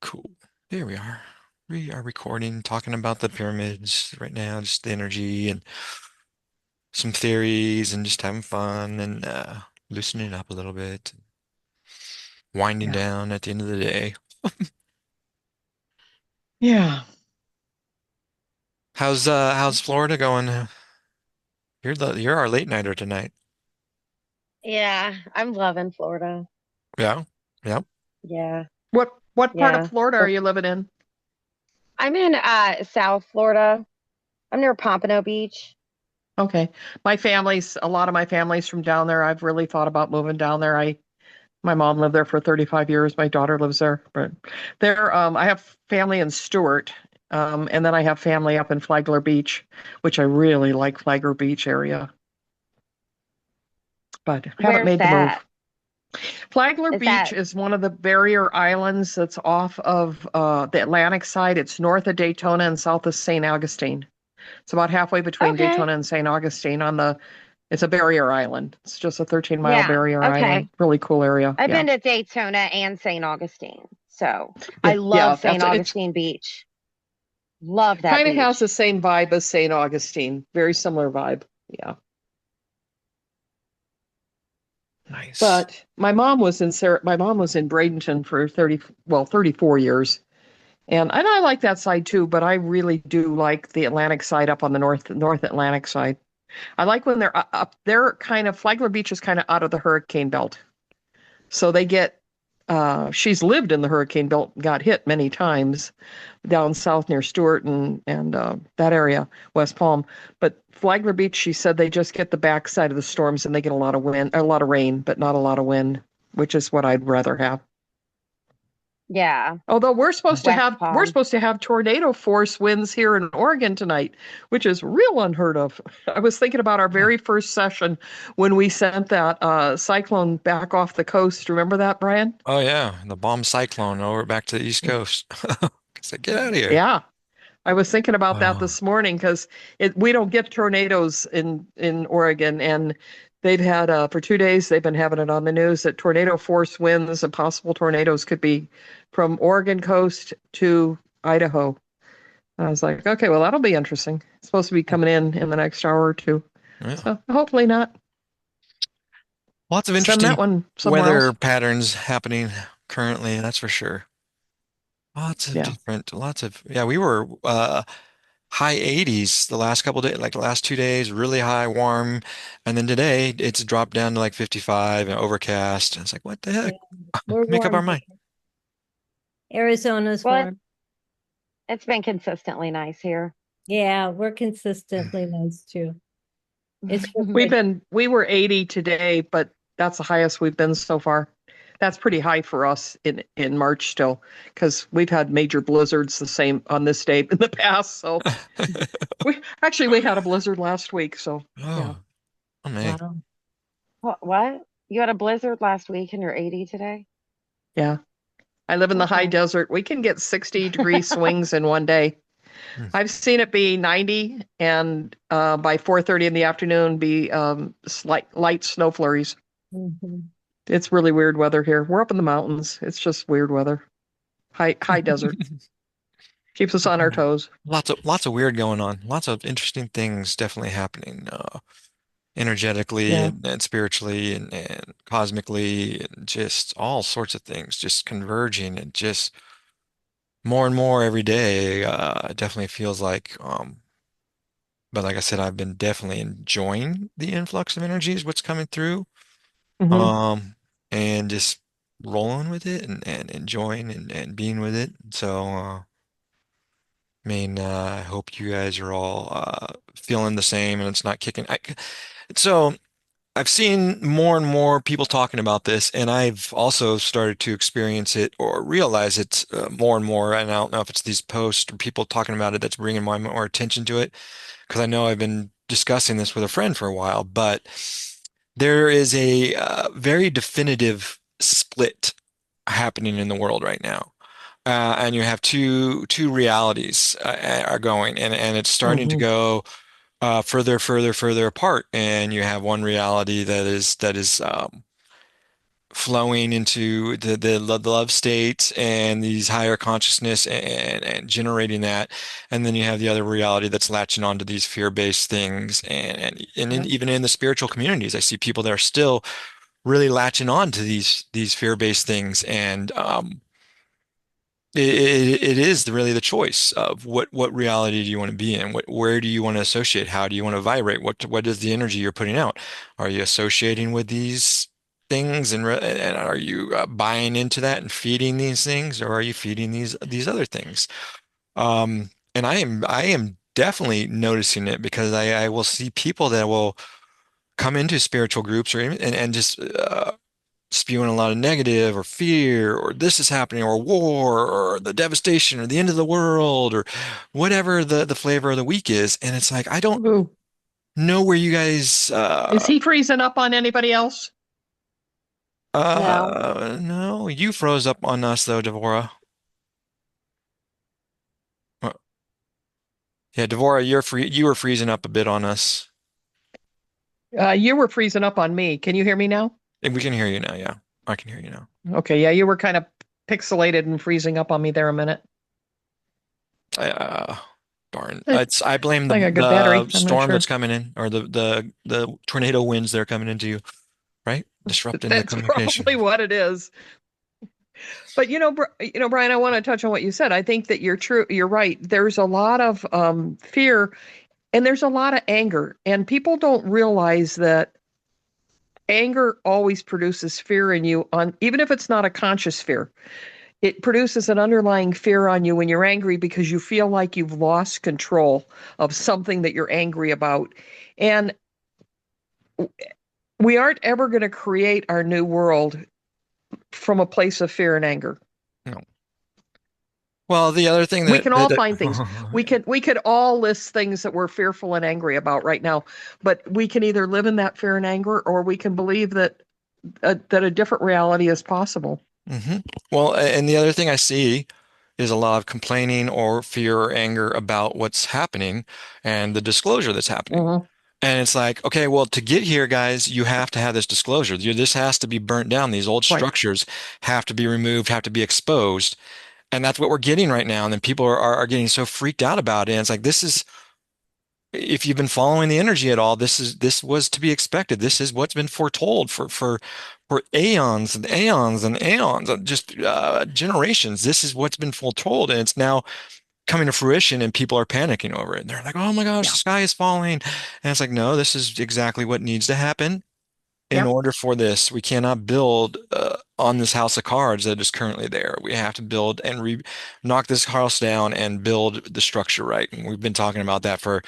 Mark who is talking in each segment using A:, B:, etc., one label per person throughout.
A: Cool. Here we are. We are recording, talking about the pyramids right now, just the energy and some theories and just having fun and loosening up a little bit, winding
B: Yeah.
A: down at the end of the day.
B: Yeah.
A: How's Florida going? You're our late nighter tonight.
C: Yeah, I'm loving Florida.
A: Yeah. Yep.
C: Yeah,
B: What part of
C: yeah.
B: Florida are
C: The-
B: you living in?
C: I'm in South Florida. I'm near Pompano Beach.
B: Okay. A lot of my family's from down there. I've really thought about moving down there. My mom lived there for 35 years. My daughter lives there, but I have family in Stewart. And then I have family up in Flagler Beach, which I really like Flagler Beach area, but haven't
C: Where's
B: made the
C: that?
B: move. Flagler
C: Is
B: Beach
C: that
B: is one of the barrier islands that's off of the Atlantic side. It's north of Daytona and south of St. Augustine. It's about halfway between
C: okay?
B: Daytona and St. Augustine it's a barrier island. It's just a 13-mile
C: Yeah,
B: barrier island.
C: okay.
B: Really cool area.
C: I've
B: Yeah.
C: been to Daytona and St. Augustine, so I
B: Yeah,
C: love St.
B: that's it's
C: Augustine Beach. Love that
B: kind of has the
C: beach.
B: same vibe as St. Augustine. Very similar vibe. Yeah.
A: Nice.
B: But my mom was in Bradenton for 34 years. And I like that side too, but I really do like the Atlantic side up on the North Atlantic side. I like when they're up they're kind of Flagler Beach is kind of out of the hurricane belt. So they get she's lived in the hurricane belt, got hit many times down south near Stewart and that area, West Palm. But Flagler Beach, she said they just get the backside of the storms and they get a lot of wind, a lot of rain, but not a lot of wind, which is what I'd rather have.
C: Yeah,
B: Although
C: West
B: we're
C: Palm.
B: supposed to have tornado force winds here in Oregon tonight, which is real unheard of. I was thinking about our
A: Yeah.
B: very first session when we sent that cyclone back off the coast. Remember that, Brian?
A: Oh yeah, the bomb cyclone over back to the East Coast. It's like, get out of here.
B: Yeah, I was thinking about that
A: Oh.
B: this morning because we don't get tornadoes in Oregon, and they've had for 2 days they've been having it on the news that tornado force winds and possible tornadoes could be from Oregon coast to Idaho. I was like, okay, well, that'll be interesting. It's supposed to be coming in the next hour or two.
A: Yeah.
B: So hopefully not.
A: Lots of
B: Send that
A: interesting
B: one somewhere
A: weather
B: else.
A: patterns happening currently, that's for sure.
B: Yeah.
A: Yeah, we were high 80s the last couple days, like the last 2 days, really high, warm. And then today it's dropped down to like 55 and overcast. And it's like, what the
D: Yeah,
A: heck?
D: we're
A: Make up our
D: warm
A: mind.
D: here. Arizona's
C: Well,
D: warm.
C: it's been consistently nice here.
D: Yeah, we're consistently nice too. It's
B: We were 80 today, but that's the highest we've been so far. That's pretty high for us in March still, because we've had major blizzards the same on this day in the past. So we had a blizzard last week. So yeah,
A: Oh, oh man.
D: wow.
C: What? You had a blizzard last week and you're 80 today?
B: yeah. I live in the high
C: Okay.
B: desert. We can get 60-degree swings in one day.
A: Hmm.
B: I've seen it be 90 and by 4:30 in the afternoon be light snow flurries.
D: Mhm.
B: It's really weird weather here. We're up in the mountains. It's just weird weather. High desert. Keeps us on our
A: Yeah.
B: toes.
A: Lots of weird going on. Lots of interesting things definitely happening, energetically
B: Yeah.
A: and spiritually and cosmically and just all sorts of things just converging and just more and more every day. It definitely feels like, but like I said, I've been definitely enjoying the influx of energies, what's coming through,
B: Hmm.
A: um, and just rolling with it and enjoying and being with it. So, I hope you guys are all feeling the same and it's not kicking. So I've seen more and more people talking about this, and I've also started to experience it or realize it more and more. And I don't know if it's these posts or people talking about it that's bringing more attention to it, because I know I've been discussing this with a friend for a while, but there is a very definitive split happening in the world right now. And you have two realities are going, and it's starting to
B: Hmm.
A: go further apart. And you have one reality that is flowing into the love state and these higher consciousness and generating that. And then you have the other reality that's latching onto these fear-based things.
B: Yeah.
A: Even in the spiritual communities, I see people that are still really latching on to these fear-based things. And it is really the choice of what reality do you want to be in? Where do you want to associate? How do you want to vibrate? What is the energy you're putting out? Are you associating with these things and are you buying into that and feeding these things, or are you feeding these other things? And I am definitely noticing it because I will see people that will come into spiritual groups and just spewing a lot of negative or fear or this is happening or war or the devastation or the end of the world or whatever the flavor of the week is. And it's like, I don't
B: Ooh.
A: know where you guys
B: Is he freezing up on anybody else?
D: No.
A: no, you froze up on us though, Devora. Uh, Yeah, Devora, you were freezing up a bit on us.
B: You were freezing up on me. Can you hear me now?
A: And we can hear you now, yeah. I can hear you now.
B: Okay, yeah, you were kind of pixelated and freezing up on me there a minute.
A: Uh, Darn.
B: Eh,
A: I blame
B: like a good
A: the
B: battery. I'm not
A: storm that's
B: sure.
A: coming in or the tornado winds that are coming into you, right? Disrupting the
B: That's
A: communication.
B: probably what it is. But Brian, I want to touch on what you said. I think that you're true. You're right. There's a lot of fear and there's a lot of anger, and people don't realize that anger always produces fear in you on even if it's not a conscious fear. It produces an underlying fear on you when you're angry because you feel like you've lost control of something that you're angry about. And we aren't ever going to create our new world from a place of fear and anger.
A: No. Well, the other thing
B: We can all find things. We
A: yeah.
B: could all list things that we're fearful and angry about right now, but we can either live in that fear and anger or we can believe that a different reality is possible.
A: Hmm. Well, and the other thing I see is a lot of complaining or fear or anger about what's happening and the disclosure that's happening.
B: Hmm.
A: And it's like, okay, well, to get here, guys, you have to have this disclosure. This has to be burnt down. These old
B: Right.
A: structures have to be removed, have to be exposed. And that's what we're getting right now. And then people are getting so freaked out about it. And it's like, this is, if you've been following the energy at all, this was to be expected. This is what's been foretold for aeons and aeons and aeons, just generations. This is what's been foretold, and it's now coming to fruition, and people are panicking over it. And they're like, "Oh my gosh, the
B: Yeah.
A: sky is falling!" And it's like, no, this is exactly what needs to happen in
B: Yeah.
A: order for this. We cannot build on this house of cards that is currently there. We have to build and re knock this house down and build the structure right. And we've been talking about that for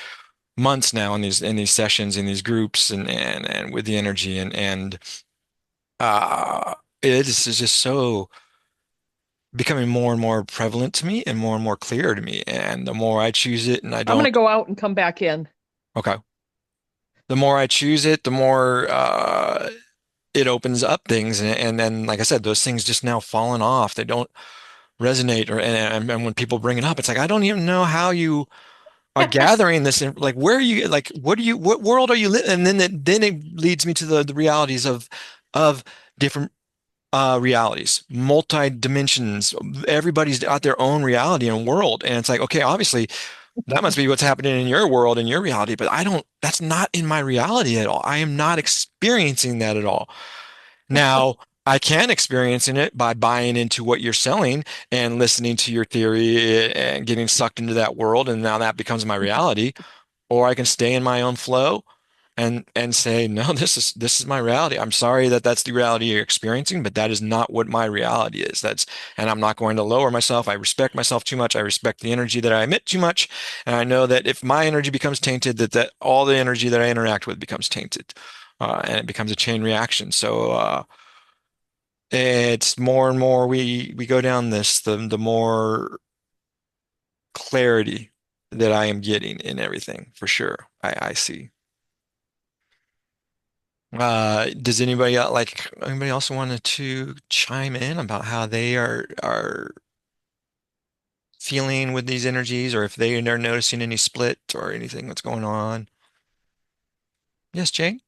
A: months now in these sessions in these groups and with the energy and uh is just so becoming more and more prevalent to me and more clear to me, and the more I choose it and I
B: I'm going to
A: don't.
B: go out and come back in.
A: Okay, the more I choose it, the more it opens up things, and then like I said, those things just now falling off, they don't resonate, or and when people bring it up, it's like I don't even know how you are gathering this in, like where are you, like what world are you living? And then it leads me to the realities of different realities, multi dimensions. Everybody's got their own reality and world, and it's like, okay, obviously that must be what's happening in your world and your reality, but I don't, that's not in my reality at all. I am not experiencing that at all. Now, I can experience in it by buying into what you're selling and listening to your theory and getting sucked into that world, and now that becomes my reality. Or I can stay in my own flow and say, no, this is my reality. I'm sorry that that's the reality you're experiencing, but that is not what my reality is. And I'm not going to lower myself. I respect myself too much. I respect the energy that I emit too much, and I know that if my energy becomes tainted, that all the energy that I interact with becomes tainted, and it becomes a chain reaction. So. It's more and more we go down this, the more clarity that I am getting in everything, for sure. I see. Does anybody else wanted to chime in about how they are feeling with these energies, or if they are noticing any split or anything that's going on? Yes, Jane.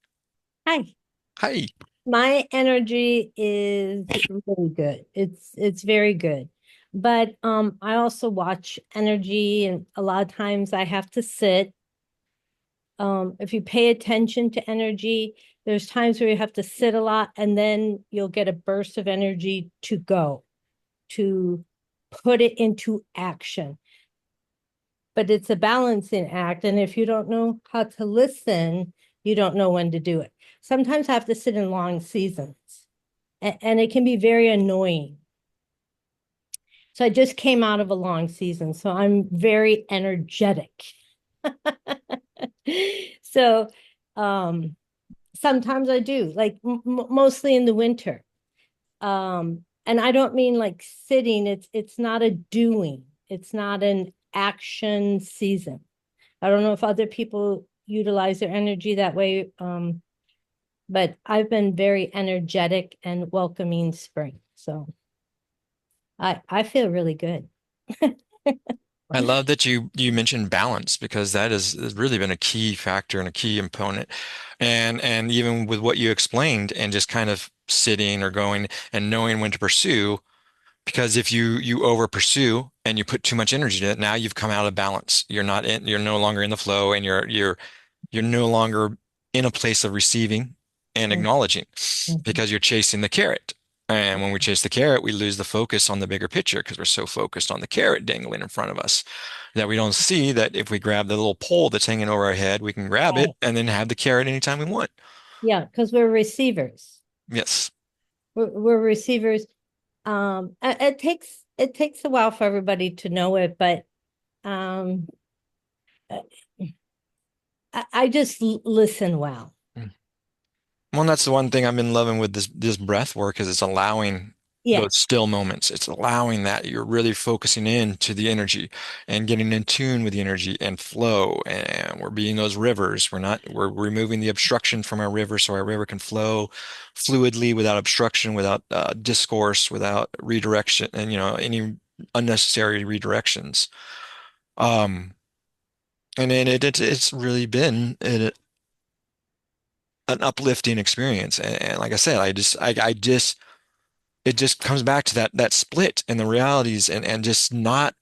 D: Hi.
A: Hi.
D: My energy is really good. It's very good. But I also watch energy, and a lot of times I have to sit. If you pay attention to energy, there's times where you have to sit a lot and then you'll get a burst of energy to go, to put it into action. But it's a balancing act. And if you don't know how to listen, you don't know when to do it. Sometimes I have to sit in long seasons, and it can be very annoying. So I just came out of a long season, so I'm very energetic. So um sometimes I do, like mostly in the winter. And I don't mean like sitting, it's not a doing. It's not an action season. I don't know if other people utilize their energy that way. But I've been very energetic and welcoming spring. So I feel really good.
A: I love that you mentioned balance because that has really been a key factor and a key component. And even with what you explained and just kind of sitting or going and knowing when to pursue, because if you over pursue and you put too much energy in it, now you've come out of balance. You're no longer in the flow and you're no longer in a place of receiving and acknowledging
D: Mhm.
A: because you're chasing the carrot. And when we chase the carrot, we lose the focus on the bigger picture because we're so focused on the carrot dangling in front of us that we don't see that if we grab the little pole that's hanging over our head, we can grab it
D: Right.
A: and then have the carrot anytime we want.
D: Yeah, because we're receivers.
A: Yes.
D: We're receivers. It takes a while for everybody to know it, but um, uh, I just listen well.
A: Well, that's the one thing I've been loving with this breath work is it's allowing
D: Yeah,
A: those still moments. It's allowing that you're really focusing in to the energy and getting in tune with the energy and flow. And we're being those rivers. We're removing the obstruction from our river so our river can flow fluidly without obstruction, without discourse, without redirection, and any unnecessary redirections. Um, and then it's really been an uplifting experience. And like I said, I just it just comes back to that split and the realities and just not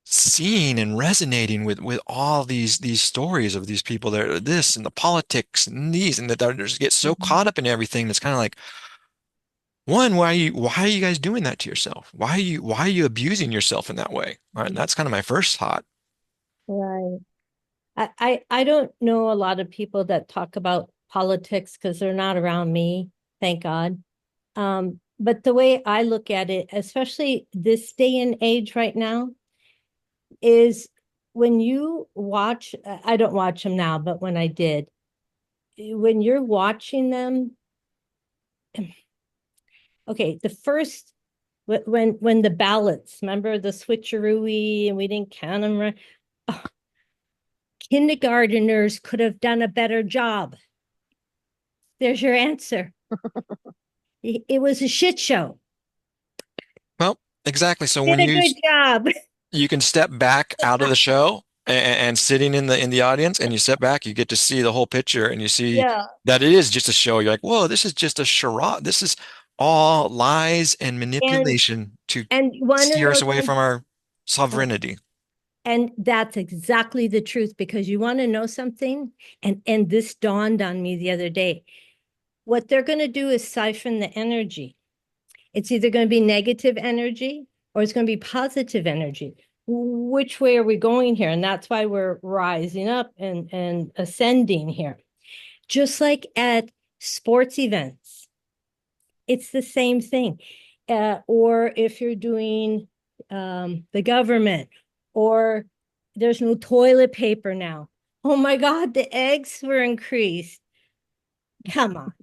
A: seeing and resonating with all these stories of these people that are this and the politics and these and that they just get so
D: mhm,
A: caught up in everything that's kind of like why are you guys doing that to yourself? Why are you abusing yourself in that way? Right? And that's kind of my first thought.
D: right. I don't know a lot of people that talk about politics because they're not around me, thank God. But the way I look at it, especially this day and age right now, is when you watch, I don't watch them now, but when I did, when you're watching them, okay, the first when the ballots, remember the switcheroo and we didn't count them right. Oh, kindergarteners could have done a better job. There's your answer. It was a shit show.
A: Well, exactly. So
D: Did
A: when
D: a good job.
A: you can step back out of the show and sitting in the audience and you step back, you get to see the whole picture and you see
D: Yeah.
A: that it is just a show. You're like, whoa, this is just a charade. This is all lies and
D: And
A: manipulation to
D: one of
A: steer us
D: those
A: away from our
D: uh,
A: sovereignty.
D: and that's exactly the truth because you want to know something, and this dawned on me the other day. What they're going to do is siphon the energy. It's either going to be negative energy or it's going to be positive energy. Which way are we going here? And that's why we're rising up and ascending here. Just like at sports events, it's the same thing. Or if you're doing the government, or there's no toilet paper now. Oh my God, the eggs were increased. Come on.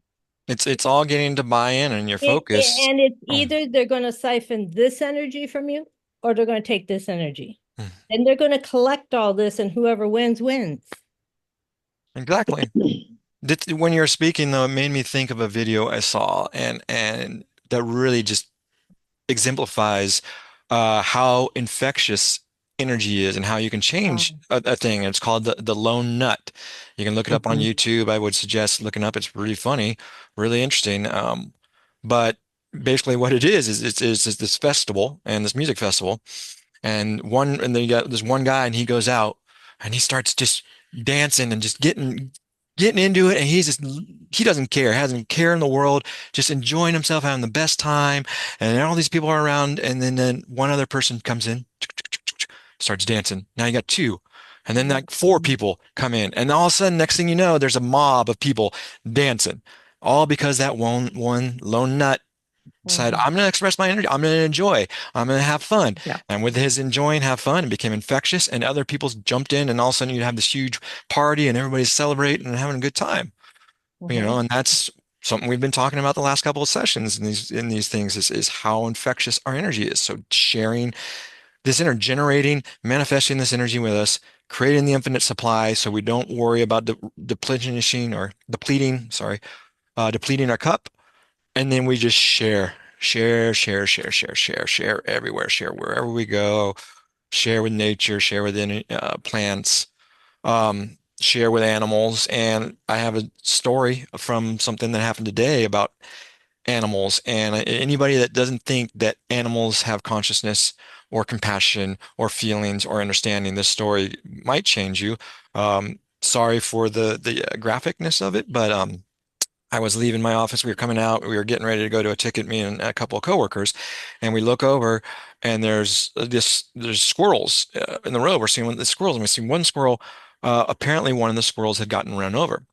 A: It's all getting to buy in and your focus.
D: And it's
A: Oh,
D: either they're going to siphon this energy from you or they're going to take this energy. And they're going to collect all this, and whoever wins, wins.
A: exactly. When you were speaking, though, it made me think of a video I saw, and that really just exemplifies how infectious energy is and how you can change
B: Um,
A: a thing. It's called the lone nut. You can look it up on
B: mhm,
A: YouTube. I would suggest looking up. It's really funny, really interesting. But basically what it is this festival and this music festival. And then you got this one guy and he goes out and he starts just dancing and just getting into it. And he doesn't care, hasn't a care in the world, just enjoying himself, having the best time. And then all these people are around. And then one other person comes in, starts dancing. Now you got two. And then like four people come in. And all of a sudden, next thing you know, there's a mob of people dancing. All because that one lone nut said,
B: mhm.
A: I'm going to express my energy. I'm going to enjoy. I'm going to have fun.
B: Yeah.
A: And with his enjoying, have fun, it became infectious. And other people jumped in. And all of a sudden, you'd have this huge party and everybody's celebrating and having a good time.
B: Mhm.
A: And that's something we've been talking about the last couple of sessions in these things is how infectious our energy is. So sharing this energy, generating, manifesting this energy with us, creating the infinite supply so we don't worry about depleting our cup. And then we just share everywhere, share wherever we go, share with nature, share with any, plants, share with animals. And I have a story from something that happened today about animals. And anybody that doesn't think that animals have consciousness or compassion or feelings or understanding, this story might change you. Sorry for the graphicness of it, but I was leaving my office. We were coming out. We were getting ready to go to a ticket, me and a couple of coworkers, and we look over, and there's squirrels in the road. We're seeing the squirrels, and we see one squirrel. Apparently, one of the squirrels had gotten run over,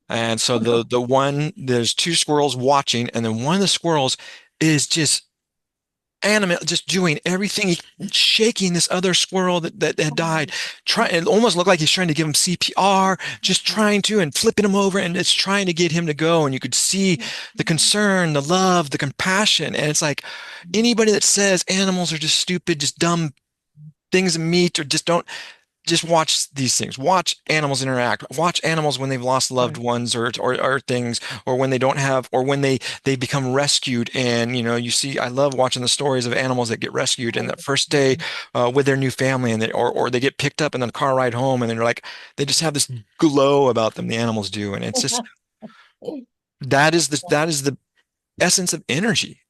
A: and so there's two squirrels watching, and then one of the squirrels is just animate, just doing everything, shaking this other squirrel that had died. It almost looked like he's trying to give him CPR, just trying to, and flipping him over, and it's trying to get him to go. And you could see the concern, the love, the compassion. And it's like anybody that says animals are just stupid, just dumb things of meat, or just don't just watch these things. Watch animals interact. Watch animals when they've lost loved
B: Right.
A: ones or things, or when they don't have, or when they become rescued. And you see, I love watching the stories of animals that get rescued in that first day with their new family, and or they get picked up in the car ride home, and then they're like they just have this glow about them. The animals do, and it's just that is the essence of energy.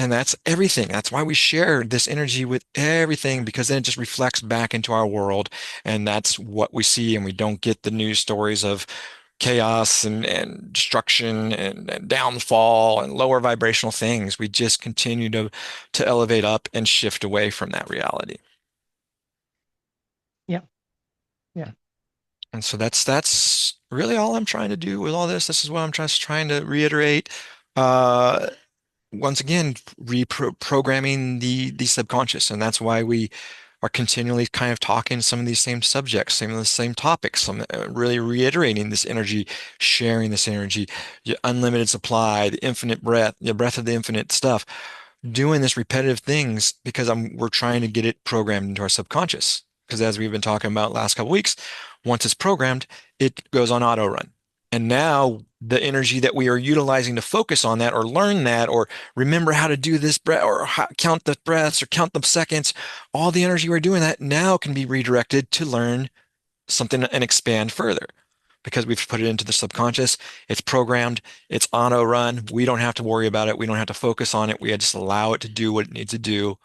A: And that's everything. That's why we share this energy with everything, because then it just reflects back into our world. And that's what we see. And we don't get the news stories of chaos and destruction and downfall and lower vibrational things. We just continue to elevate up and shift away from that reality.
B: Yeah. Yeah.
A: And so that's really all I'm trying to do with all this. This is what I'm just trying to reiterate. Uh, Once again, reprogramming the subconscious, and that's why we are continually kind of talking some of these same subjects, some of the same topics, some really reiterating this energy, sharing this energy, the unlimited supply, the infinite breath, the breath of the infinite stuff, doing this repetitive things because we're trying to get it programmed into our subconscious. Because as we've been talking about last couple weeks, once it's programmed, it goes on auto run. And now the energy that we are utilizing to focus on that or learn that or remember how to do this breath or count the breaths or count the seconds, all the energy we're doing that now can be redirected to learn something and expand further. Because we've put it into the subconscious, it's programmed, it's auto run. We don't have to worry about it. We don't have to focus on it. We just allow it to do what it needs to do.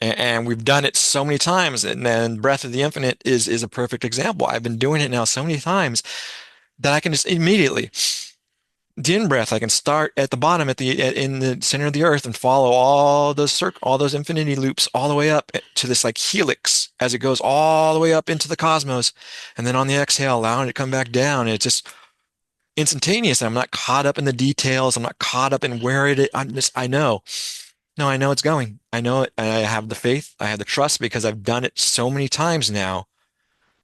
A: And we've done it so many times. And then Breath of the Infinite is a perfect example. I've been doing it now so many times that I can just immediately, the in breath, I can start at the bottom in the center of the earth and follow all those infinity loops all the way up to this like helix as it goes all the way up into the cosmos. And then on the exhale, allowing it to come back down. It's just instantaneous. I'm not caught up in the details. I'm not caught up in where it is. I know. No, I know it's going. I know it. I have the faith. I have the trust because I've done it so many times now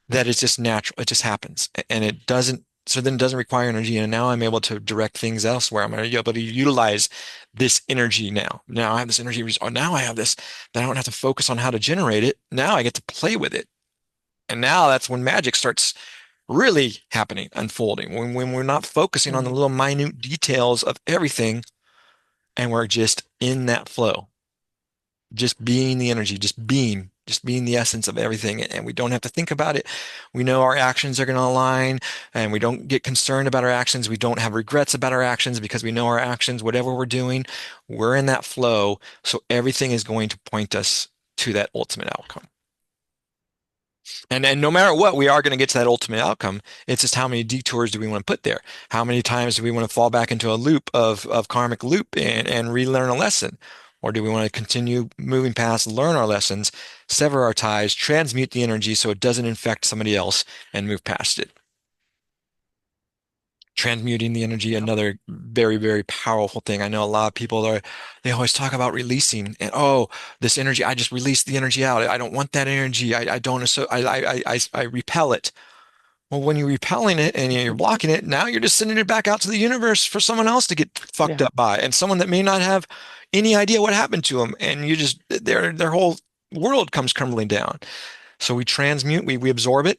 A: that it's just natural. It just happens. And it doesn't, so then it doesn't require energy. And now I'm able to direct things elsewhere. I'm going to be able to utilize this energy now. Now I have this energy. Oh, now I have this, that I don't have to focus on how to generate it. Now I get to play with it. And now that's when magic starts really happening, unfolding, when we're not focusing on the
B: Mhm.
A: little minute details of everything and we're just in that flow, just being the energy, just being. just being the essence of everything. And we don't have to think about it. We know our actions are going to align, and we don't get concerned about our actions. We don't have regrets about our actions because we know our actions, whatever we're doing, we're in that flow. So everything is going to point us to that ultimate outcome. And no matter what, we are going to get to that ultimate outcome. It's just how many detours do we want to put there? How many times do we want to fall back into a loop of karmic loop and relearn a lesson? Or do we want to continue moving past, learn our lessons, sever our ties, transmute the energy so it doesn't infect somebody else, and move past it? Transmuting the energy, another very, very powerful thing. I know a lot of people they always talk about releasing and, oh, this energy, I just released the energy out. I don't want that energy. I don't, so I repel it. Well, when you're repelling it and you're blocking it, now you're just sending it back out to the universe for someone else to get fucked
B: Yeah.
A: up by, and someone that may not have any idea what happened to them, and you just their whole world comes crumbling down. So we transmute, we absorb it.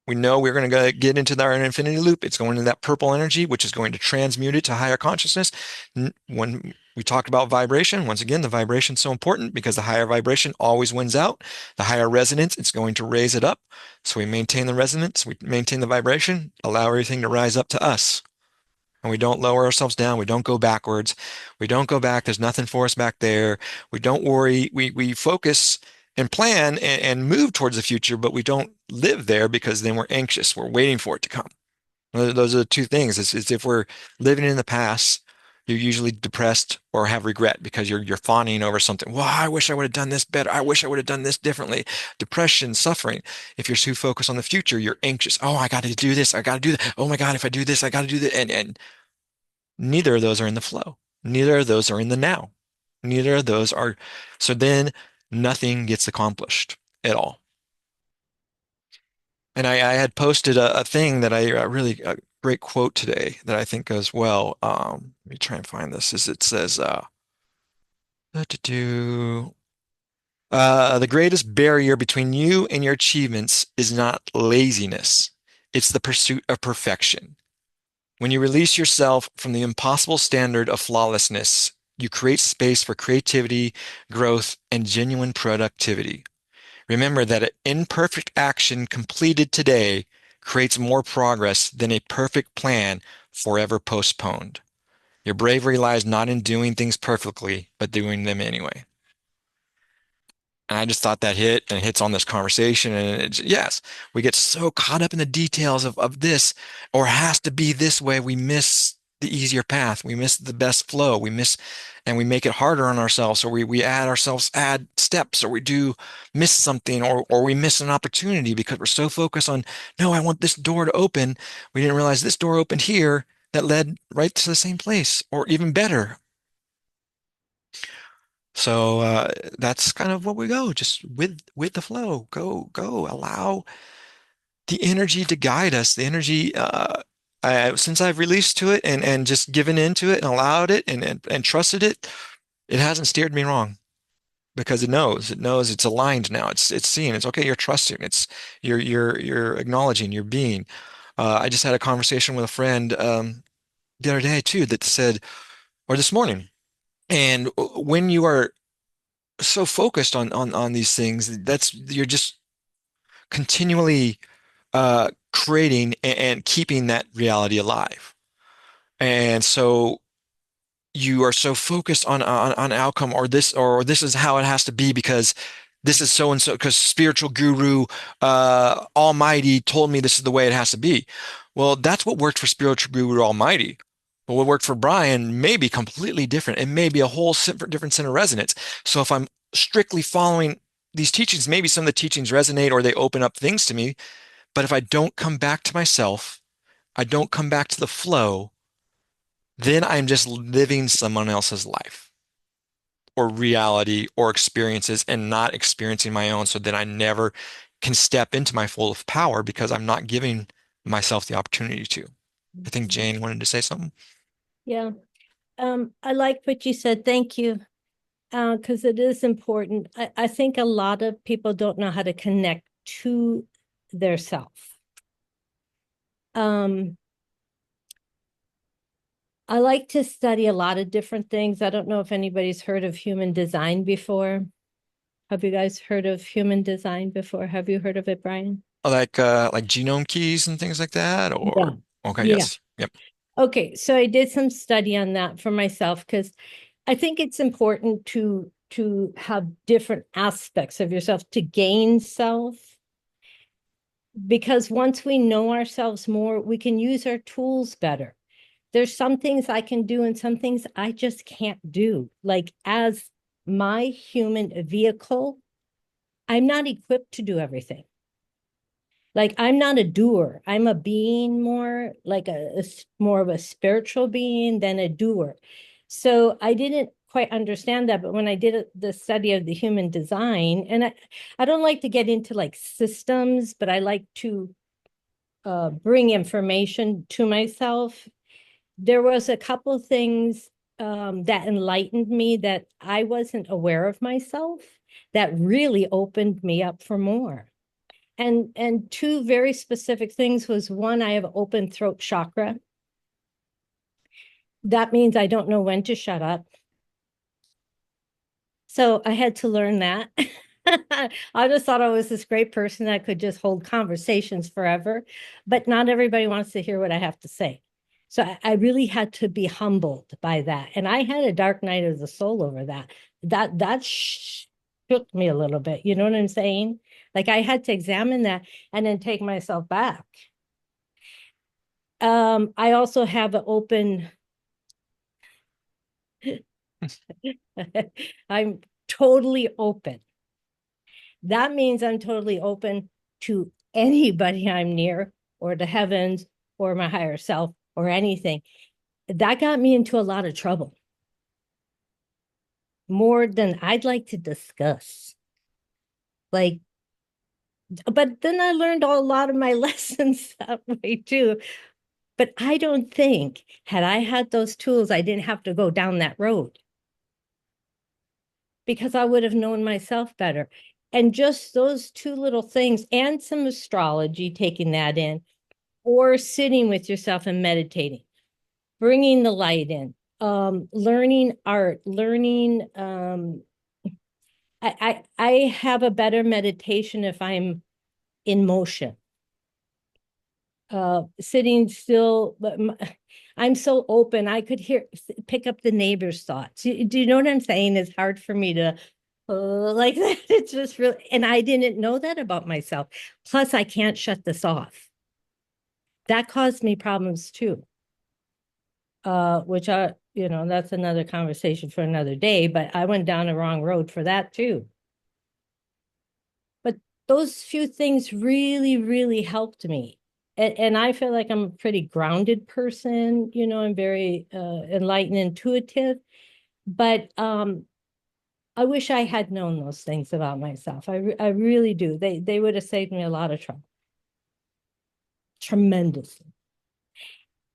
A: We know we're going to get into our infinity loop. It's going into that purple energy, which is going to transmute it to higher consciousness. When we talked about vibration, once again, the vibration is so important because the higher vibration always wins out. The higher resonance, it's going to raise it up. So we maintain the resonance, we maintain the vibration, allow everything to rise up to us. And we don't lower ourselves down. We don't go backwards. We don't go back. There's nothing for us back there. We don't worry. We focus and plan and move towards the future, but we don't live there because then we're anxious. We're waiting for it to come. Those are the two things. It's if we're living in the past, you're usually depressed or have regret because you're fawning over something. Well, I wish I would have done this better. I wish I would have done this differently. Depression, suffering. If you're too focused on the future, you're anxious. Oh, I got to do this. I got to do that. Oh my God, if I do this, I got to do that. And neither of those are in the flow. Neither of those are in the now. Neither of those are. So then nothing gets accomplished at all. And I had posted a thing that I really a great quote today that I think goes well. Let me try and find this. Is it says, do the greatest barrier between you and your achievements is not laziness. It's the pursuit of perfection. When you release yourself from the impossible standard of flawlessness, you create space for creativity, growth, and genuine productivity. Remember that an imperfect action completed today creates more progress than a perfect plan forever postponed. Your bravery lies not in doing things perfectly, but doing them anyway. And I just thought that hit and hits on this conversation. And it's, yes, we get so caught up in the details of this, or has to be this way. We miss the easier path. We miss the best flow. And we make it harder on ourselves. Or we add steps, or we do miss something, or we miss an opportunity because we're so focused on, no, I want this door to open. We didn't realize this door opened here that led right to the same place, or even better. So that's kind of what we go, just with the flow. Go, allow the energy to guide us. The energy, since I've released to it and just given into it and allowed it and trusted it, it hasn't steered me wrong because it knows it's aligned now. It's seeing it's okay. You're trusting. It's you're acknowledging. You're being. I just had a conversation with a friend the other day too that said, or this morning, and when you are so focused on these things, that's you're just continually creating and keeping that reality alive. And so you are so focused on outcome, or this is how it has to be because this is so and so because spiritual guru almighty told me this is the way it has to be. Well, that's what worked for spiritual guru almighty. But what worked for Brian may be completely different. It may be a whole different center resonance. So if I'm strictly following these teachings, maybe some of the teachings resonate or they open up things to me. But if I don't come back to myself, I don't come back to the flow, then I'm just living someone else's life or reality or experiences and not experiencing my own. So then I never can step into my full of power because I'm not giving myself the opportunity to. I think Jane wanted to say something.
D: Yeah. I like what you said. Thank you. Because it is important. I think a lot of people don't know how to connect to their self. Um, I like to study a lot of different things. I don't know if anybody's heard of human design before. Have you guys heard of human design before? Have you heard of it, Brian?
A: Like genome keys and things like that, or
D: Yeah.
A: okay,
D: Yeah.
A: yes. Yep.
D: Okay, so I did some study on that for myself because I think it's important to have different aspects of yourself to gain self. Because once we know ourselves more, we can use our tools better. There's some things I can do and some things I just can't do. Like as my human vehicle, I'm not equipped to do everything. Like I'm not a doer. I'm a being more like more of a spiritual being than a doer. So I didn't quite understand that, but when I did the study of the human design, and I don't like to get into like systems, but I like to bring information to myself. There was a couple things that enlightened me that I wasn't aware of myself that really opened me up for more. And two very specific things was one, I have open throat chakra. That means I don't know when to shut up. So I had to learn that. I just thought I was this great person that could just hold conversations forever, but not everybody wants to hear what I have to say. So I really had to be humbled by that. And I had a dark night of the soul over that. That shook me a little bit. You know what I'm saying? Like I had to examine that and then take myself back. I also have an open, I'm totally open. That means I'm totally open to anybody I'm near or the heavens or my higher self or anything. That got me into a lot of trouble, more than I'd like to discuss. Like, but then I learned a lot of my lessons that way too. But I don't think, had I had those tools, I didn't have to go down that road because I would have known myself better. And just those two little things and some astrology, taking that in, or sitting with yourself and meditating, bringing the light in, learning art, learning. I have a better meditation if I'm in motion. Sitting still, but I'm so open. I could pick up the neighbor's thoughts. Do you know what I'm saying? It's hard for me to like that. It's just really, and I didn't know that about myself. Plus, I can't shut this off. That caused me problems too. Which that's another conversation for another day, but I went down the wrong road for that too. But those few things really, really helped me. And I feel like I'm a pretty grounded person, I'm very enlightened, intuitive, but I wish I had known those things about myself. I really do. They would have saved me a lot of trouble, tremendously.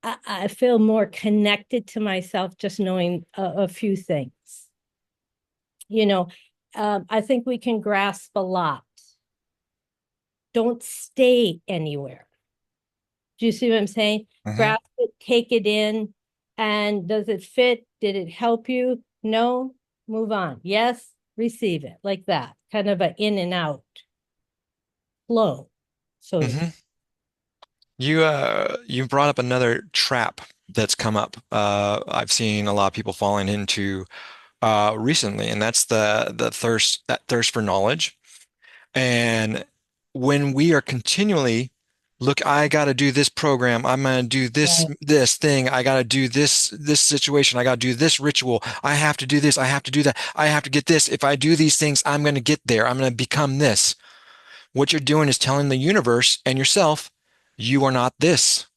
D: I feel more connected to myself just knowing a few things. You know, I think we can grasp a lot. Don't stay anywhere. Do you see what I'm saying?
A: Hmm.
D: Grasp it, take it in, and does it fit? Did it help you? No, move on. Yes, receive it like that. Kind of an in and out flow, so to
A: Hmm.
D: speak.
A: You brought up another trap that's come up. I've seen a lot of people falling into recently, and that's that thirst for knowledge. And when we are continually, look, I got to do this program. I'm going to do
D: Right.
A: this thing. I got to do this situation. I got to do this ritual. I have to do this. I have to do that. I have to get this. If I do these things, I'm going to get there. I'm going to become this. What you're doing is telling the universe and yourself, you are not this.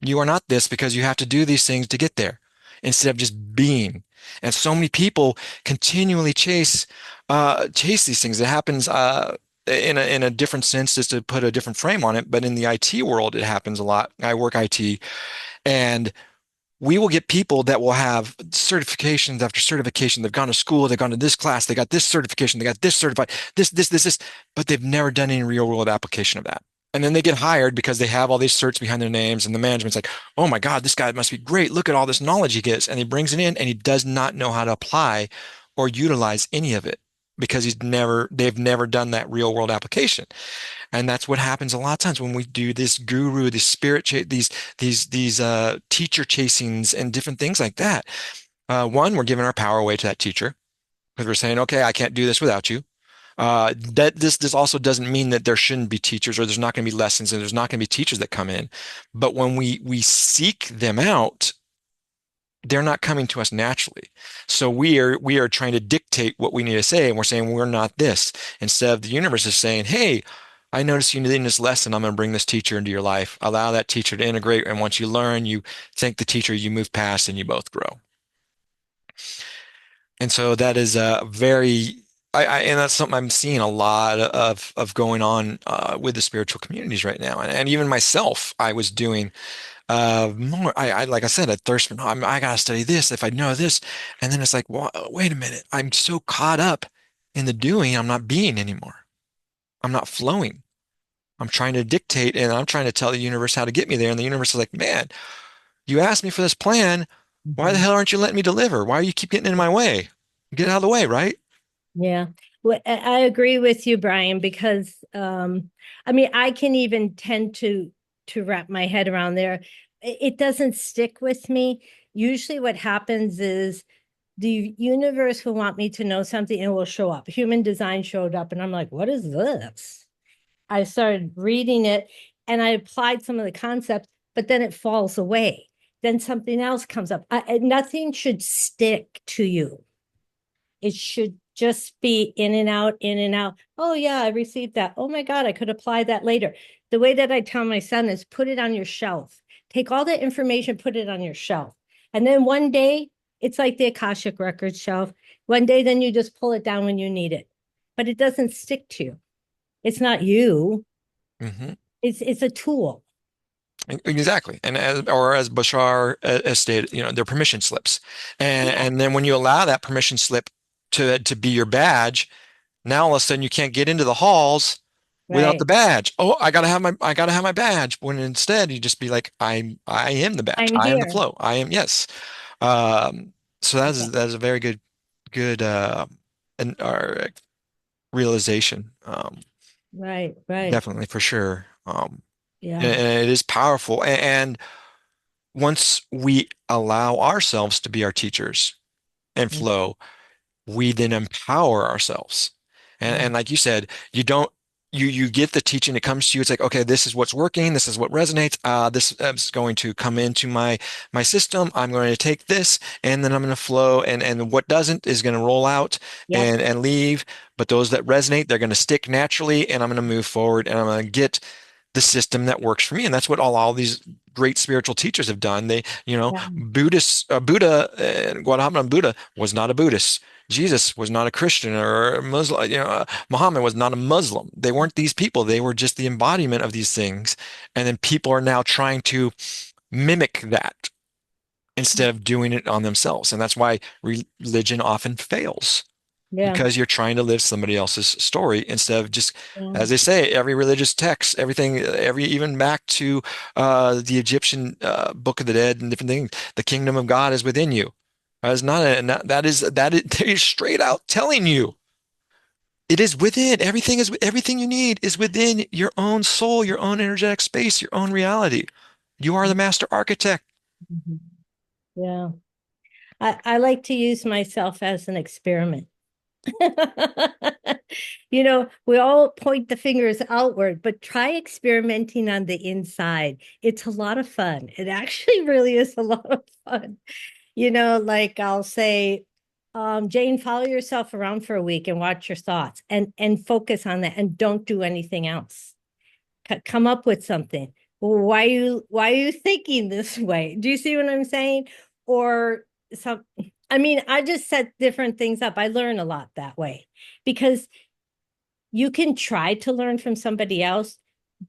A: You are not this because you have to do these things to get there instead of just being. And so many people continually chase these things. It happens in a different sense, just to put a different frame on it. But in the IT world, it happens a lot. I work IT, and we will get people that will have certifications after certification. They've gone to school, they've gone to this class, they got this certification, they got this certified, this, but they've never done any real world application of that. And then they get hired because they have all these certs behind their names, and the management's like, oh my God, this guy must be great. Look at all this knowledge he gets. And he brings it in and he does not know how to apply or utilize any of it. because they've never done that real world application. And that's what happens a lot of times when we do this guru, this teacher chasings and different things like that. One, we're giving our power away to that teacher because we're saying, okay, I can't do this without you. That this also doesn't mean that there shouldn't be teachers or there's not going to be lessons and there's not going to be teachers that come in. But when we seek them out, they're not coming to us naturally. So we are trying to dictate what we need to say, and we're saying we're not this. Instead of the universe is saying, hey, I notice you need this lesson. I'm going to bring this teacher into your life. Allow that teacher to integrate, and once you learn, you thank the teacher, you move past, and you both grow. And so that is a very and that's something I'm seeing a lot of going on with the spiritual communities right now, and even myself, I was doing more. I like I said, I thirst for. No, I gotta study this if I know this, and then it's like, well, wait a minute, I'm so caught up in the doing, I'm not being anymore. I'm not flowing. I'm trying to dictate, and I'm trying to tell the universe how to get me there, and the universe is like, man, you asked me for this plan. Why the
D: Mhm.
A: hell aren't you letting me deliver? Why do you keep getting in my way? Get out of the way, right?
D: Yeah. Well, I agree with you, Brian, because I mean, I can even tend to wrap my head around there. It doesn't stick with me. Usually what happens is the universe will want me to know something and it will show up. Human design showed up, and I'm like, what is this? I started reading it and I applied some of the concepts, but then it falls away. Then something else comes up. Nothing should stick to you. It should just be in and out, in and out. Oh, yeah, I received that. Oh my God, I could apply that later. The way that I tell my son is put it on your shelf. Take all that information, put it on your shelf. And then one day, it's like the Akashic Records shelf. One day, then you just pull it down when you need it. But it doesn't stick to you. It's not you.
A: Hmm.
D: It's a tool.
A: Exactly. And as Bashar has stated, they're permission slips. And
D: Yeah.
A: and then when you allow that permission slip to be your badge, now all of a sudden you can't get into the halls without the
D: Right.
A: badge. Oh, I gotta have my badge. When instead you just be like, I am the badge.
D: I'm
A: I am the
D: here.
A: flow. I am, yes. So
D: Yeah.
A: that is a very good and our realization.
D: Right. Right.
A: Definitely for sure.
D: Yeah.
A: And it is powerful. And once we allow ourselves to be our teachers and flow, we then empower ourselves. And
D: Right.
A: like you said, you don't you get the teaching that comes to you. It's like, okay, this is what's working, this is what resonates. This is going to come into my system. I'm going to take this and then I'm going to flow and what doesn't is going to roll out
D: Yep.
A: and leave. But those that resonate, they're going to stick naturally and I'm going to move forward and I'm going to get the system that works for me. And that's what all these great spiritual teachers have done.
D: Yeah.
A: Buddha, Gautama Buddha was not a Buddhist. Jesus was not a Christian or a Muslim. Muhammad was not a Muslim. They weren't these people. They were just the embodiment of these things. And then people are now trying to mimic that instead of doing it on themselves. And that's why religion often fails
D: Yeah.
A: because you're trying to live somebody else's story instead of just,
D: Yeah.
A: as they say, every religious text, everything, even back to the Egyptian Book of the Dead and different things, the kingdom of God is within you. It's not that is they're straight out telling you it is within. Everything you need is within your own soul, your own energetic space, your own reality. You are the master architect.
D: Mhm. Yeah. I like to use myself as an experiment. We all point the fingers outward, but try experimenting on the inside. It's a lot of fun. It actually really is a lot of fun. Like I'll say, Jane, follow yourself around for a week and watch your thoughts and focus on that and don't do anything else. Come up with something. Why are you thinking this way? Do you see what I'm saying? Or some I mean, I just set different things up. I learn a lot that way because you can try to learn from somebody else,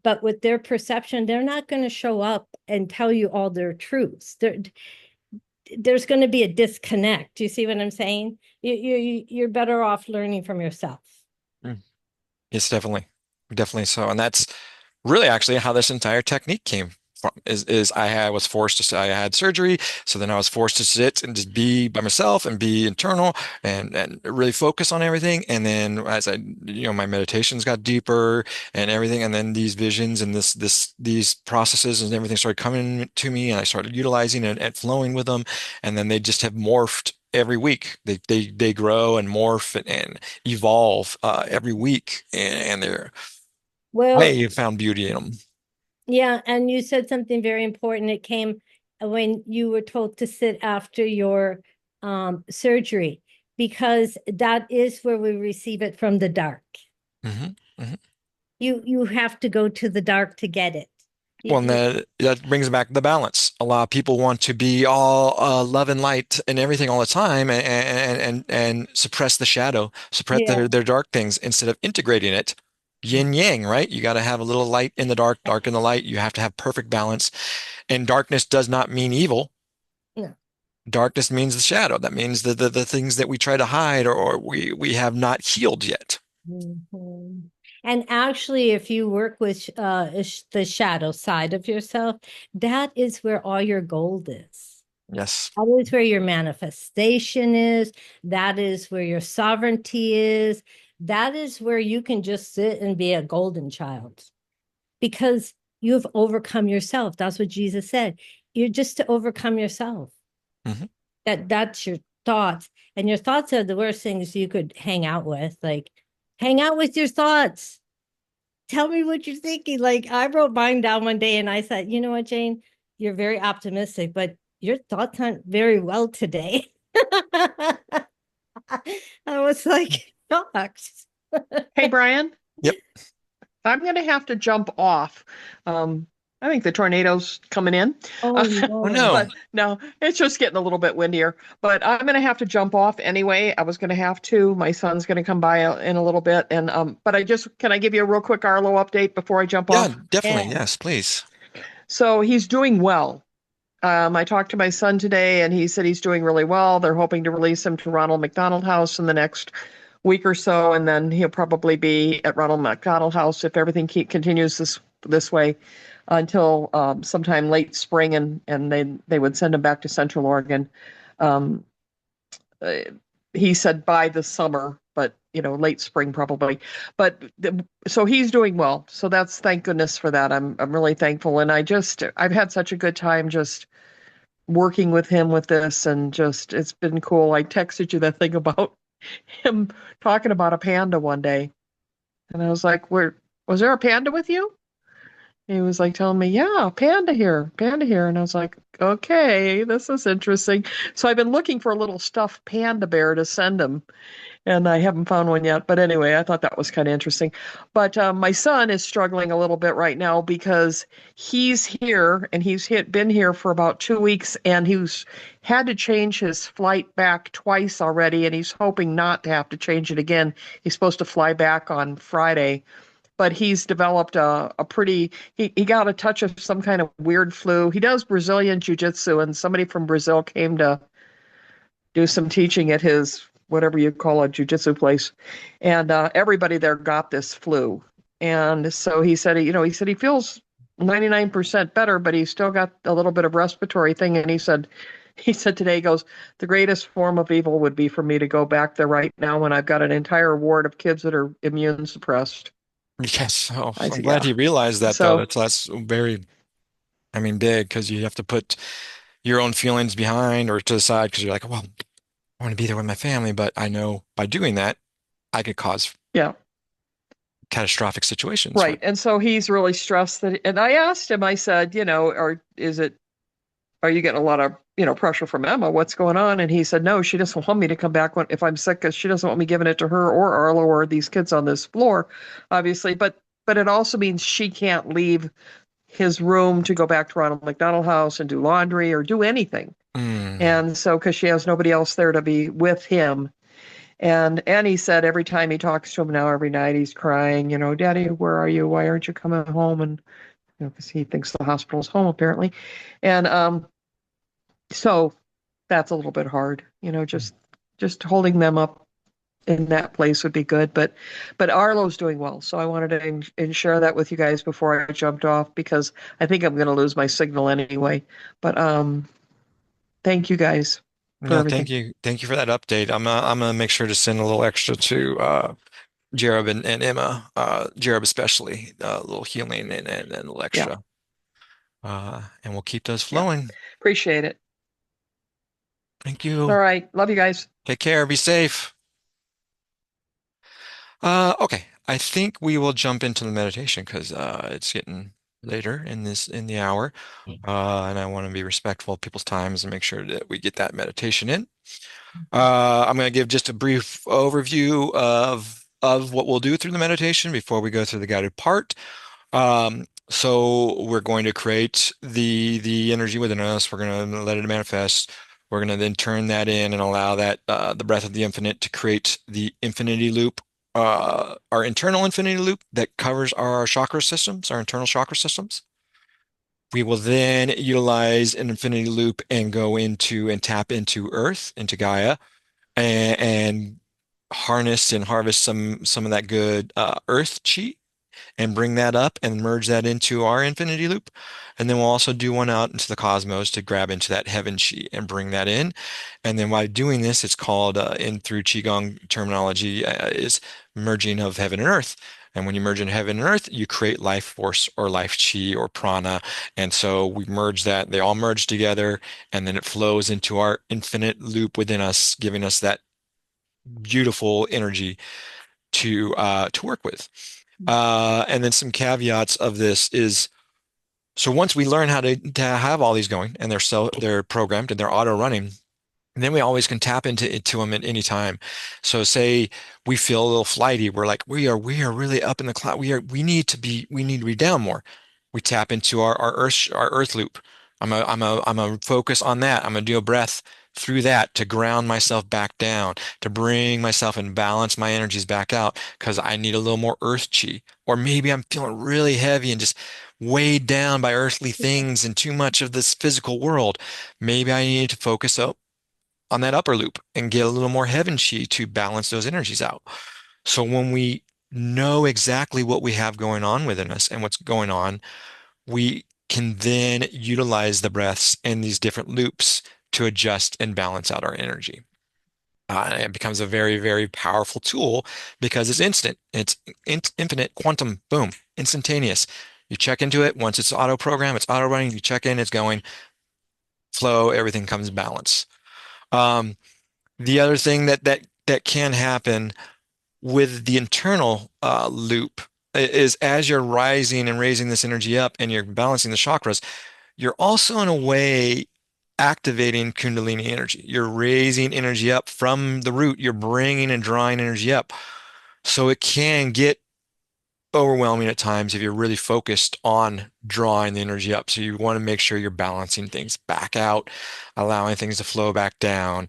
D: but with their perception, they're not going to show up and tell you all their truths. There's going to be a disconnect. Do you see what I'm saying? You're better off learning from yourself.
A: Mm. Yes, definitely. Definitely so. And that's really actually how this entire technique came. is I was forced to say I had surgery, so then I was forced to sit and just be by myself and be internal and really focus on everything. And then as my meditations got deeper and everything, and then these visions and these processes and everything started coming to me, and I started utilizing and flowing with them, and then they just have morphed. Every week, they grow and morph and evolve every week, and
D: Well,
A: I found beauty in them.
D: yeah, and you said something very important. It came when you were told to sit after your surgery, because that is where we receive it from the dark.
A: Hmm. Hmm.
D: You have to go to the dark to get it.
A: Well, and
D: You,
A: that brings back the balance. A lot of people want to be all love and light and everything all the time, and suppress the shadow, suppress
D: yeah.
A: their dark things instead of integrating it. Yin yang, right? You got to have a little light in the dark, dark in the light. You have to have perfect balance. And darkness does not mean evil.
D: No.
A: Darkness means the shadow. That means the things that we try to hide, or we have not healed yet.
D: Mhm. And actually, if you work with the shadow side of yourself, that is where all your gold is.
A: Yes.
D: That is where your manifestation is. That is where your sovereignty is. That is where you can just sit and be a golden child because you've overcome yourself. That's what Jesus said. You're just to overcome yourself.
A: Hmm.
D: That's your thoughts. And your thoughts are the worst things you could hang out with. Like, hang out with your thoughts. Tell me what you're thinking. Like, I wrote mine down one day and I said, you know what, Jane? You're very optimistic, but your thoughts aren't very well today. I was like shocked.
B: Hey, Brian,
A: Yep.
B: I'm going to have to jump off. Um, I think the tornado's coming in.
D: Oh
A: Oh
D: no.
A: no.
B: But no, it's just getting a little bit windier. But I'm going to have to jump off anyway. I was going to have to. My son's going to come by in a little bit. And but can I give you a real quick Arlo update before I jump
A: Yeah,
B: off?
A: definitely.
D: Yeah.
A: Yes, please.
B: So he's doing well. I talked to my son today, and he said he's doing really well. They're hoping to release him to Ronald McDonald House in the next week or so, and then he'll probably be at Ronald McDonald House if everything continues this way until sometime late spring, and they would send him back to Central Oregon. Um, uh, he said by the summer, but late spring probably. But so he's doing well. So that's thank goodness for that. I'm really thankful, and I've had such a good time just working with him with this, and just it's been cool. I texted you that thing about him talking about a panda one day, and I was like, "Where was there a panda with you?" He was like telling me, "Yeah, panda here," and I was like, "Okay, this is interesting." So I've been looking for a little stuffed panda bear to send him, and I haven't found one yet. But anyway, I thought that was kind of interesting. But my son is struggling a little bit right now because he's here and been here for about 2 weeks, and he's had to change his flight back twice already, and he's hoping not to have to change it again. He's supposed to fly back on Friday. But he's developed he got a touch of some kind of weird flu. He does Brazilian jiu-jitsu, and somebody from Brazil came to do some teaching at his whatever you call a jujitsu place, and everybody there got this flu. And so he said he feels 99% better, but he's still got a little bit of respiratory thing. And he said today, he goes, the greatest form of evil would be for me to go back there right now when I've got an entire ward of kids that are immune suppressed.
A: Yes. Oh,
B: I
A: I'm
B: said,
A: glad
B: yeah.
A: he realized that though.
B: So
A: That's very, I mean, big because you have to put your own feelings behind or to the side because you're like, well, I want to be there with my family, but I know by doing that, I could cause
B: yeah.
A: catastrophic situations, right?
B: Right. And so he's really stressed and I asked him, I said, are you getting a lot of, pressure from Emma? What's going on? And he said, no, she doesn't want me to come back if I'm sick because she doesn't want me giving it to her or Arlo or these kids on this floor, obviously. But it also means she can't leave his room to go back to Ronald McDonald House and do laundry or do anything.
A: Mm.
B: And so, because she has nobody else there to be with him. And he said every time he talks to him now, every night he's crying, Daddy, where are you? Why aren't you coming home? And, because he thinks the hospital's home apparently. And so that's a little bit hard, just holding them up in that place would be good. But Arlo's doing well, so I wanted to share that with you guys before I jumped off because I think I'm going to lose my signal anyway. But thank you guys for
A: No, thank
B: everything.
A: you. Thank you for that update. I'm gonna make sure to send a little extra to Jereb and Emma, Jereb especially, a little healing and a little
B: Yeah,
A: extra. And we'll keep those
B: yeah,
A: flowing.
B: appreciate it.
A: Thank
B: All
A: you.
B: right, love you guys.
A: Take care. Be safe. Okay. I think we will jump into the meditation because it's getting later in the hour. And I want to be respectful of people's times and make sure that we get that meditation in. I'm going to give just a brief overview of what we'll do through the meditation before we go through the guided part. So we're going to create the energy within us. We're going to let it manifest. We're going to then turn that in and allow that the breath of the infinite to create the infinity loop, our internal infinity loop that covers our chakra systems, our internal chakra systems. We will then utilize an infinity loop and go into and tap into Earth, into Gaia, and harness and harvest some of that good Earth chi and bring that up and merge that into our infinity loop. And then we'll also do one out into the cosmos to grab into that heaven chi and bring that in. And then while doing this, it's called in through Qigong terminology is merging of heaven and earth. And when you merge in heaven and earth, you create life force or life chi or prana. And so we merge that, they all merge together, and then it flows into our infinite loop within us, giving us that beautiful energy to work with. And then some caveats of this is so once we learn how to have all these going and they're programmed and they're auto running, and then we always can tap into them at any time. So say we feel a little flighty, we're like, we are really up in the cloud. We need to be down more. We tap into our earth loop. I'm a focus on that. I'm gonna do a breath through that to ground myself back down, to bring myself and balance my energies back out because I need a little more earth chi. Or maybe I'm feeling really heavy and just weighed down by earthly things and too much of this physical world. Maybe I need to focus up on that upper loop and get a little more heaven chi to balance those energies out. So when we know exactly what we have going on within us and what's going on, we can then utilize the breaths and these different loops to adjust and balance out our energy. And it becomes a very, very powerful tool because it's instant. It's infinite quantum, boom, instantaneous. You check into it. Once it's auto program, it's auto running. You check in, it's going, flow, everything comes in balance. Um, the other thing that can happen with the internal loop is as you're rising and raising this energy up and you're balancing the chakras, you're also in a way activating Kundalini energy. You're raising energy up from the root. You're bringing and drawing energy up. So it can get overwhelming at times if you're really focused on drawing the energy up. So you want to make sure you're balancing things back out, allowing things to flow back down,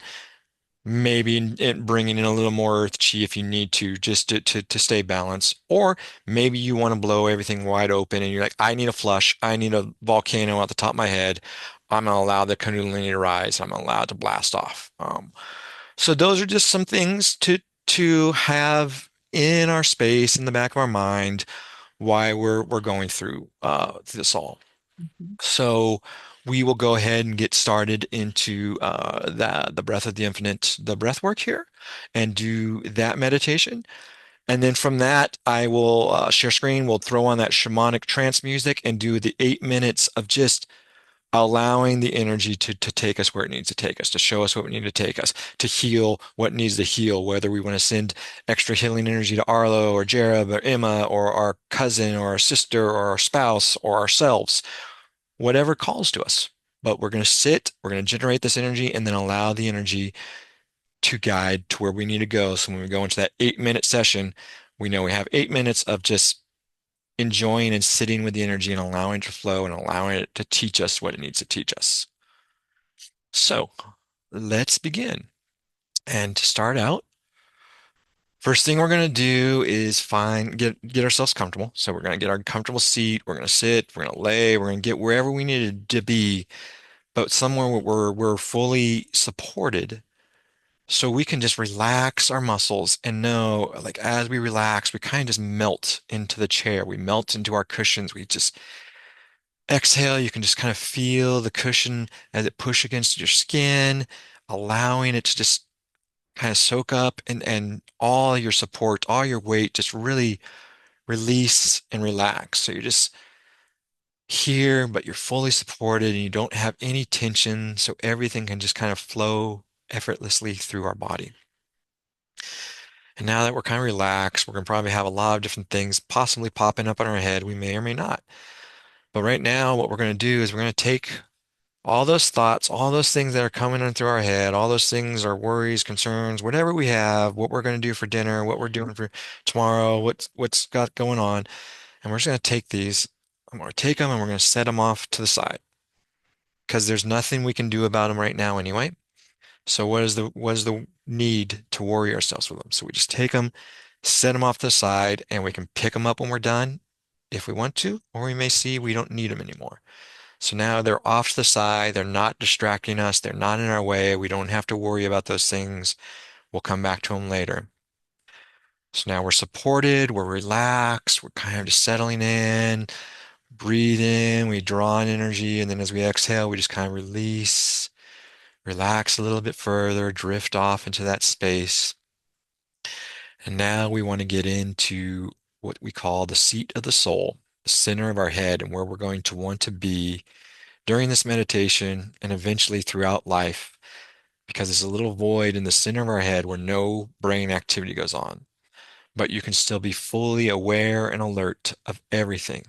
A: maybe bringing in a little more earth chi if you need to, just to stay balanced. Or maybe you want to blow everything wide open and you're like, I need a flush. I need a volcano at the top of my head. I'm going to allow the Kundalini to rise. I'm allowed to blast off. So those are just some things to have in our space, in the back of our mind, why we're going through this all.
D: Mhm.
A: So we will go ahead and get started into the breath of the infinite, the breath work here, and do that meditation. And then from that, I will share screen. We'll throw on that shamanic trance music and do the 8 minutes of just allowing the energy to take us where it needs to take us, to show us what we need to take us, to heal what needs to heal, whether we want to send extra healing energy to Arlo or Jereb or Emma or our cousin or our sister or our spouse or ourselves, whatever calls to us. But we're going to sit, we're going to generate this energy, and then allow the energy to guide to where we need to go. So when we go into that 8 minute session, we know we have 8 minutes of just enjoying and sitting with the energy and allowing it to flow and allowing it to teach us what it needs to teach us. So let's begin. And to start out, first thing we're going to do is get ourselves comfortable. So we're going to get our comfortable seat. We're going to sit, we're going to lay, we're going to get wherever we need to be, but somewhere where we're fully supported So we can just relax our muscles and know, like, as we relax, we kind of just melt into the chair. We melt into our cushions. We just exhale. You can just kind of feel the cushion as it push against your skin, allowing it to just kind of soak up and all your support, all your weight, just really release and relax. So you're just here, but you're fully supported and you don't have any tension. So everything can just kind of flow effortlessly through our body. And now that we're kind of relaxed, we're going to probably have a lot of different things possibly popping up in our head. We may or may not. But right now, what we're going to do is we're going to take all those thoughts, all those things that are coming in through our head, all those things, our worries, concerns, whatever we have, what we're going to do for dinner, what we're doing for tomorrow, what's got going on, and we're just going to take these. I'm going to take them and we're going to set them off to the side because there's nothing we can do about them right now anyway. So what is the need to worry ourselves with them? So we just take them, set them off to the side, and we can pick them up when we're done if we want to, or we may see we don't need them anymore. So now they're off to the side, they're not distracting us, they're not in our way, we don't have to worry about those things. We'll come back to them later. So now we're supported, we're relaxed, we're kind of just settling in, breathe in, we draw in energy, and then as we exhale, we just kind of release, relax a little bit further, drift off into that space. And now we want to get into what we call the seat of the soul, the center of our head, and where we're going to want to be during this meditation and eventually throughout life, because there's a little void in the center of our head where no brain activity goes on. But you can still be fully aware and alert of everything,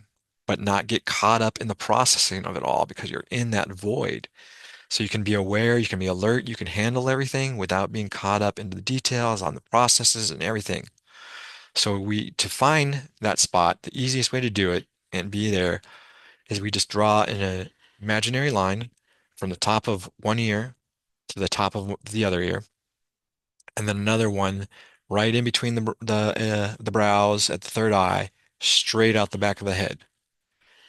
A: but not get caught up in the processing of it all because you're in that void. So you can be aware, you can be alert, you can handle everything without being caught up into the details on the processes and everything. So to find that spot, the easiest way to do it and be there is we just draw an imaginary line from the top of one ear to the top of the other ear, and then another one right in between the brows at the third eye, straight out the back of the head.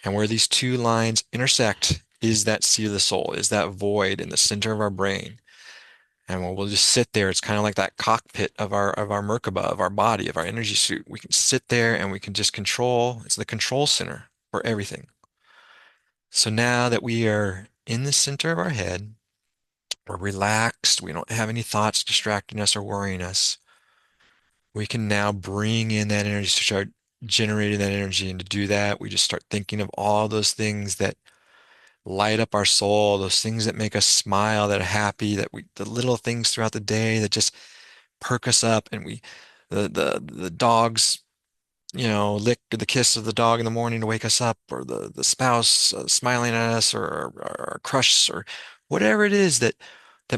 A: And where these two lines intersect is that seat of the soul, is that void in the center of our brain. And we'll just sit there. It's kind of like that cockpit of our Merkaba, of our body, of our energy suit. We can sit there and we can just control. It's the control center for everything. So now that we are in the center of our head, we're relaxed. We don't have any thoughts distracting us or worrying us. We can now bring in that energy, start generating that energy. And to do that, we just start thinking of all those things that light up our soul, those things that make us smile, that are happy, the little things throughout the day that just perk us up. And the dogs, lick the kiss of the dog in the morning to wake us up, or the spouse smiling at us, or our crush, or whatever it is that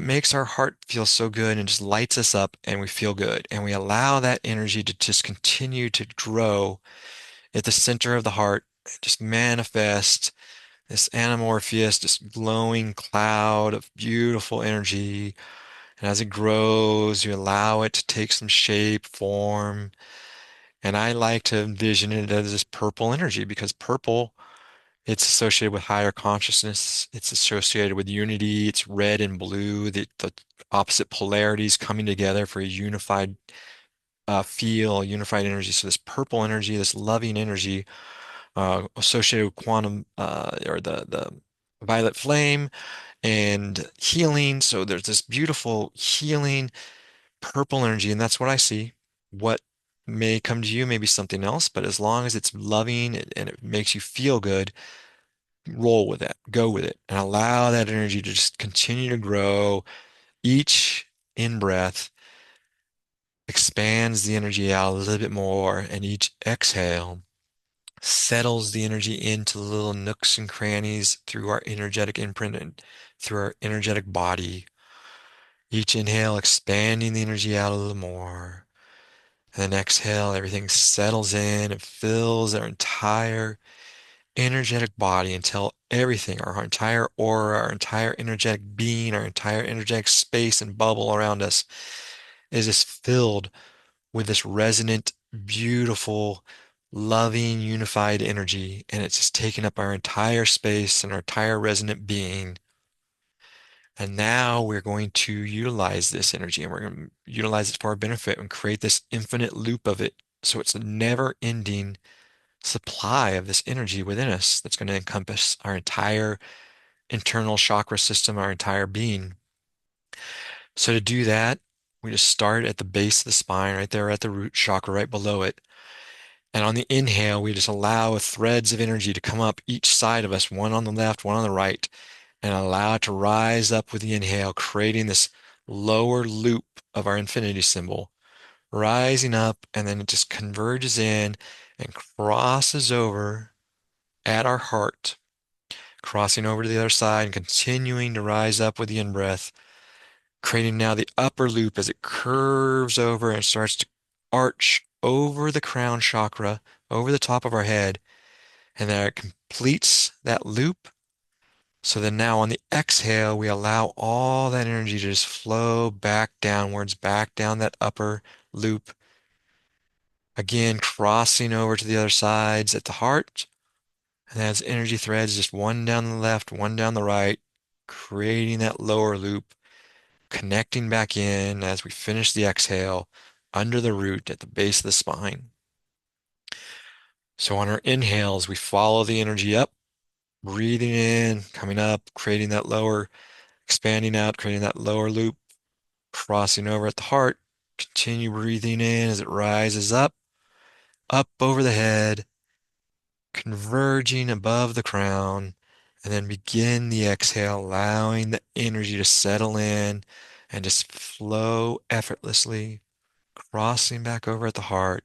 A: makes our heart feel so good and just lights us up, and we feel good, and we allow that energy to just continue to grow at the center of the heart, just manifest this anamorpheous, just glowing cloud of beautiful energy. And as it grows, you allow it to take some shape, form. And I like to envision it as this purple energy because purple, it's associated with higher consciousness. It's associated with unity. It's red and blue, the opposite polarities coming together for a unified feel, unified energy. So this purple energy, this loving energy, associated with quantum or the violet flame and healing. So there's this beautiful healing purple energy, and that's what I see. What may come to you may be something else, but as long as it's loving and it makes you feel good, roll with it, go with it, and allow that energy to just continue to grow. Each in-breath expands the energy out a little bit more, and each exhale settles the energy into the little nooks and crannies through our energetic imprint and through our energetic body. Each inhale expanding the energy out a little more. And then exhale, everything settles in. It fills our entire energetic body until everything, our entire aura, our entire energetic being, our entire energetic space and bubble around us is just filled with this resonant, beautiful, loving, unified energy. And it's just taking up our entire space and our entire resonant being. And now we're going to utilize this energy and we're going to utilize it for our benefit and create this infinite loop of it. So it's a never-ending supply of this energy within us that's going to encompass our entire internal chakra system, our entire being. So to do that, we just start at the base of the spine, right there at the root chakra, right below it. And on the inhale, we just allow threads of energy to come up each side of us, one on the left, one on the right, and allow it to rise up with the inhale, creating this lower loop of our infinity symbol, rising up, and then it just converges in and crosses over at our heart, crossing over to the other side and continuing to rise up with the in-breath, creating now the upper loop as it curves over and starts to arch over the crown chakra, over the top of our head, and then it completes that loop. So then now on the exhale, we allow all that energy to just flow back downwards, back down that upper loop. Again, crossing over to the other sides at the heart. And as energy threads, just one down the left, one down the right, creating that lower loop, connecting back in as we finish the exhale under the root at the base of the spine. So on our inhales, we follow the energy up, breathing in, coming up, creating that lower, expanding out, creating that lower loop, crossing over at the heart. Continue breathing in as it rises up, up over the head, converging above the crown, and then begin the exhale, allowing the energy to settle in and just flow effortlessly, crossing back over at the heart,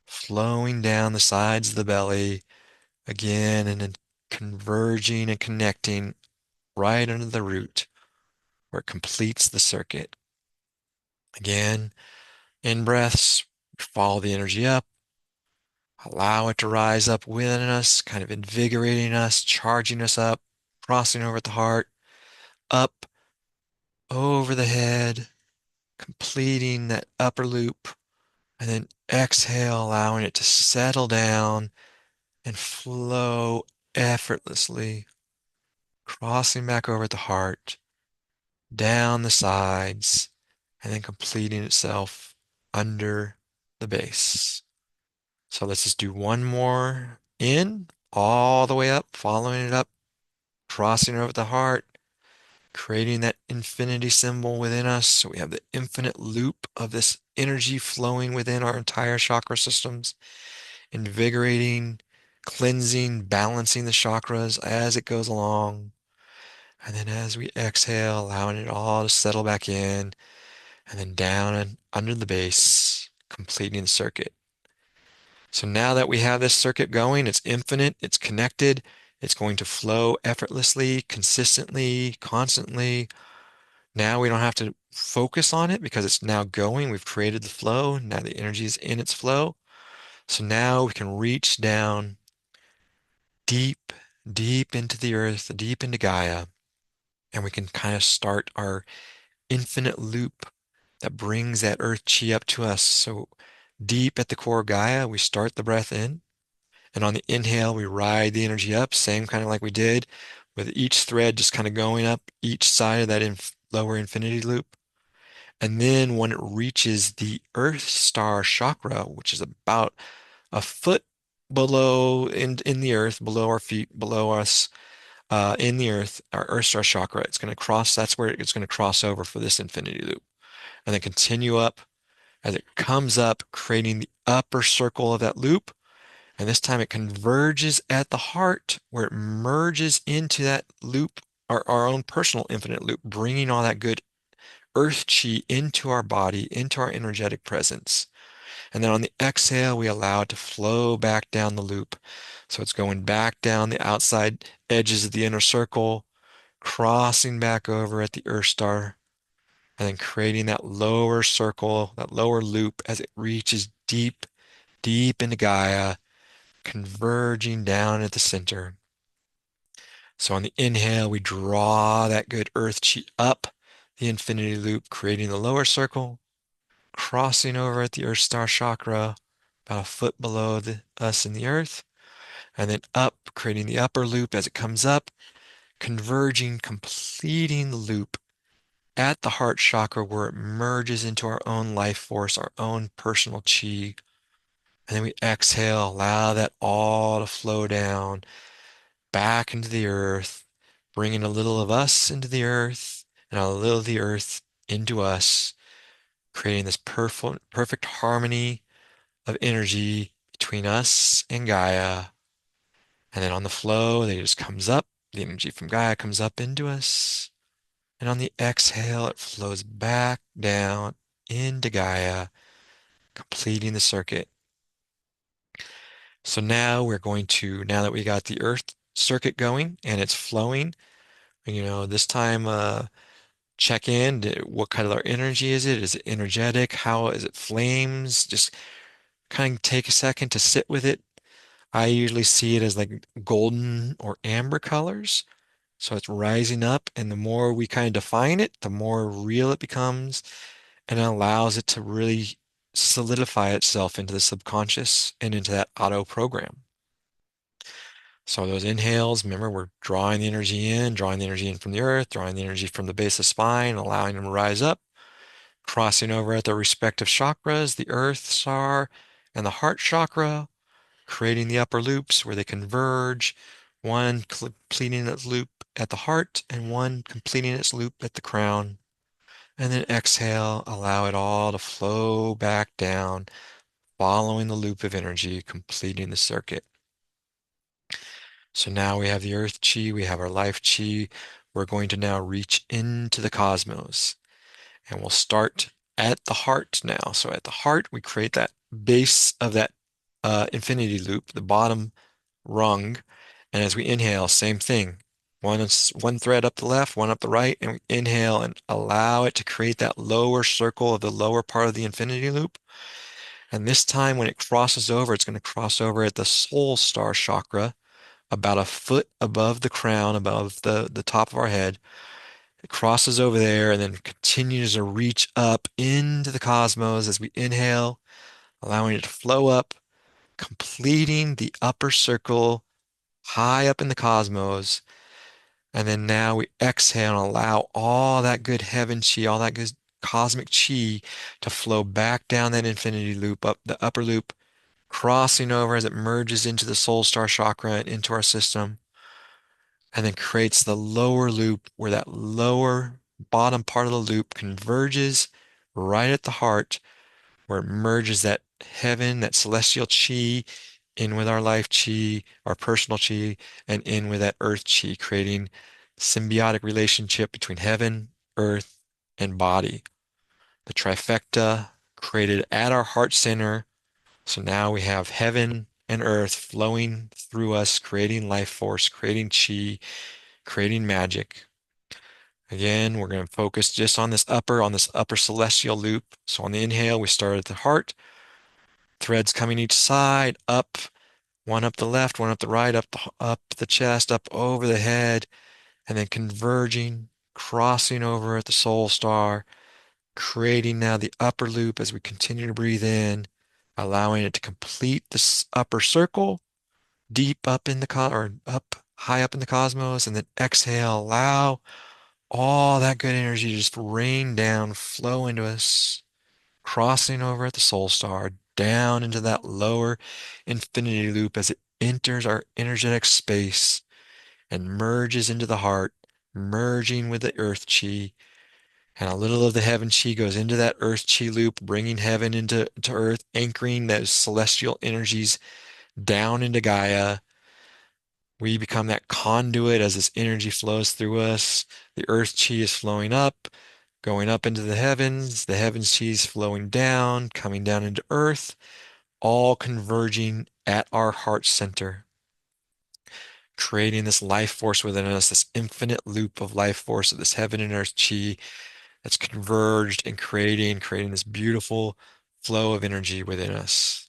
A: flowing down the sides of the belly again, and then converging and connecting right under the root where it completes the circuit. Again, in breaths, follow the energy up, allow it to rise up within us, kind of invigorating us, charging us up, crossing over at the heart, up over the head, completing that upper loop, and then exhale, allowing it to settle down and flow effortlessly, crossing back over at the heart, down the sides, and then completing itself under the base. So let's just do one more in, all the way up, following it up, crossing over the heart, creating that infinity symbol within us. So we have the infinite loop of this energy flowing within our entire chakra systems, invigorating, cleansing, balancing the chakras as it goes along. And then as we exhale, allowing it all to settle back in, and then down and under the base, completing the circuit. So now that we have this circuit going, it's infinite, it's connected, it's going to flow effortlessly, consistently, constantly. Now we don't have to focus on it because it's now going. We've created the flow. Now the energy is in its flow. So now we can reach down deep, deep into the earth, deep into Gaia, and we can kind of start our infinite loop that brings that earth chi up to us. So deep at the core of Gaia, we start the breath in. And on the inhale, we ride the energy up, same kind of like we did, with each thread just kind of going up each side of that lower infinity loop. And then when it reaches the Earth Star chakra, which is about a foot below in the earth, below our feet, below us, in the earth, our Earth Star chakra, it's going to cross, that's where it's going to cross over for this infinity loop. And then continue up as it comes up, creating the upper circle of that loop. And this time it converges at the heart where it merges into that loop, our own personal infinite loop, bringing all that good earth chi into our body, into our energetic presence. And then on the exhale, we allow it to flow back down the loop. So it's going back down the outside edges of the inner circle, crossing back over at the earth star, and then creating that lower circle, that lower loop as it reaches deep, deep into Gaia, converging down at the center. So on the inhale, we draw that good earth chi up the infinity loop, creating the lower circle, crossing over at the earth star chakra, about a foot below us in the earth, and then up, creating the upper loop as it comes up, converging, completing the loop at the heart chakra where it merges into our own life force, our own personal chi. And then we exhale, allow that all to flow down back into the earth, bringing a little of us into the earth and a little of the earth into us, creating this perfect harmony of energy between us and Gaia. And then on the flow, it just comes up. The energy from Gaia comes up into us. And on the exhale, it flows back down into Gaia, completing the circuit. So now we're going to, now that we got the Earth circuit going and it's flowing, this time check in. What kind of our energy is it? Is it energetic? How is it flames? Just kind of take a second to sit with it. I usually see it as like golden or amber colors. So it's rising up, and the more we kind of define it, the more real it becomes, and it allows it to really solidify itself into the subconscious and into that auto program. So those inhales, remember, we're drawing the energy in from the earth, drawing the energy from the base of the spine, allowing them to rise up, crossing over at their respective chakras, the earth star and the heart chakra, creating the upper loops where they converge, one completing its loop at the heart and one completing its loop at the crown. And then exhale, allow it all to flow back down, following the loop of energy, completing the circuit. So now we have the earth chi, we have our life chi. We're going to now reach into the cosmos. And we'll start at the heart now. So at the heart, we create that base of that infinity loop, the bottom rung. And as we inhale, same thing. One thread up the left, one up the right, and we inhale and allow it to create that lower circle of the lower part of the infinity loop. And this time when it crosses over, it's going to cross over at the soul star chakra, about a foot above the crown, above the top of our head. It crosses over there and then continues to reach up into the cosmos as we inhale, allowing it to flow up, completing the upper circle high up in the cosmos. And then now we exhale and allow all that good heaven chi, all that good cosmic chi to flow back down that infinity loop, up the upper loop, crossing over as it merges into the soul star chakra and into our system, and then creates the lower loop where that lower bottom part of the loop converges right at the heart, where it merges that heaven, that celestial chi, in with our life chi, our personal chi, and in with that earth chi, creating symbiotic relationship between heaven, earth, and body. The trifecta created at our heart center. So now we have heaven and earth flowing through us, creating life force, creating chi, creating magic. Again, we're going to focus just on this upper celestial loop. So on the inhale, we start at the heart, threads coming each side, up, one up the left, one up the right, up the chest, up over the head, and then converging, crossing over at the soul star, creating now the upper loop as we continue to breathe in, allowing it to complete this upper circle, deep up in the or up high up in the cosmos, and then exhale, allow all that good energy just rain down, flow into us, crossing over at the soul star, down into that lower infinity loop as it enters our energetic space and merges into the heart, merging with the earth chi. And a little of the heaven chi goes into that earth chi loop, bringing heaven to earth, anchoring those celestial energies down into Gaia. We become that conduit as this energy flows through us. The earth chi is flowing up, going up into the heavens chi is flowing down, coming down into earth, all converging at our heart center, creating this life force within us, this infinite loop of life force of this heaven and earth chi that's converged and creating this beautiful flow of energy within us.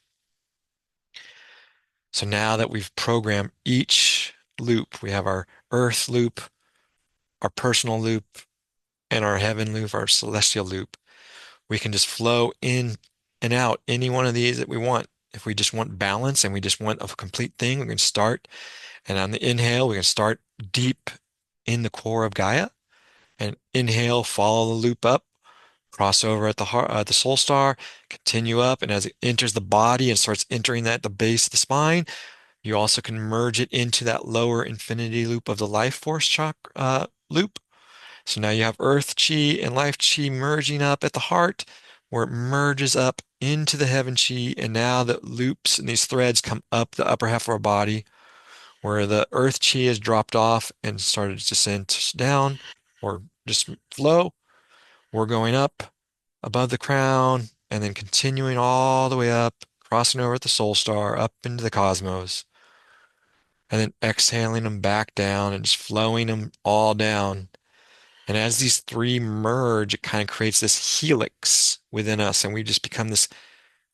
A: So now that we've programmed each loop, we have our earth loop, our personal loop, and our heaven loop, our celestial loop. We can just flow in and out any one of these that we want. If we just want balance and we just want a complete thing, we can start. And on the inhale, we can start deep in the core of Gaia. And inhale, follow the loop up, cross over at the heart, the soul star, continue up, and as it enters the body and starts entering that at the base of the spine, you also can merge it into that lower infinity loop of the life force chakra loop. So now you have earth chi and life chi merging up at the heart, where it merges up into the heaven chi, and now the loops and these threads come up the upper half of our body, where the earth chi has dropped off and started to descend down or just flow. We're going up above the crown and then continuing all the way up, crossing over at the soul star, up into the cosmos, and then exhaling them back down and just flowing them all down. And as these three merge, it kind of creates this helix within us, and we just become this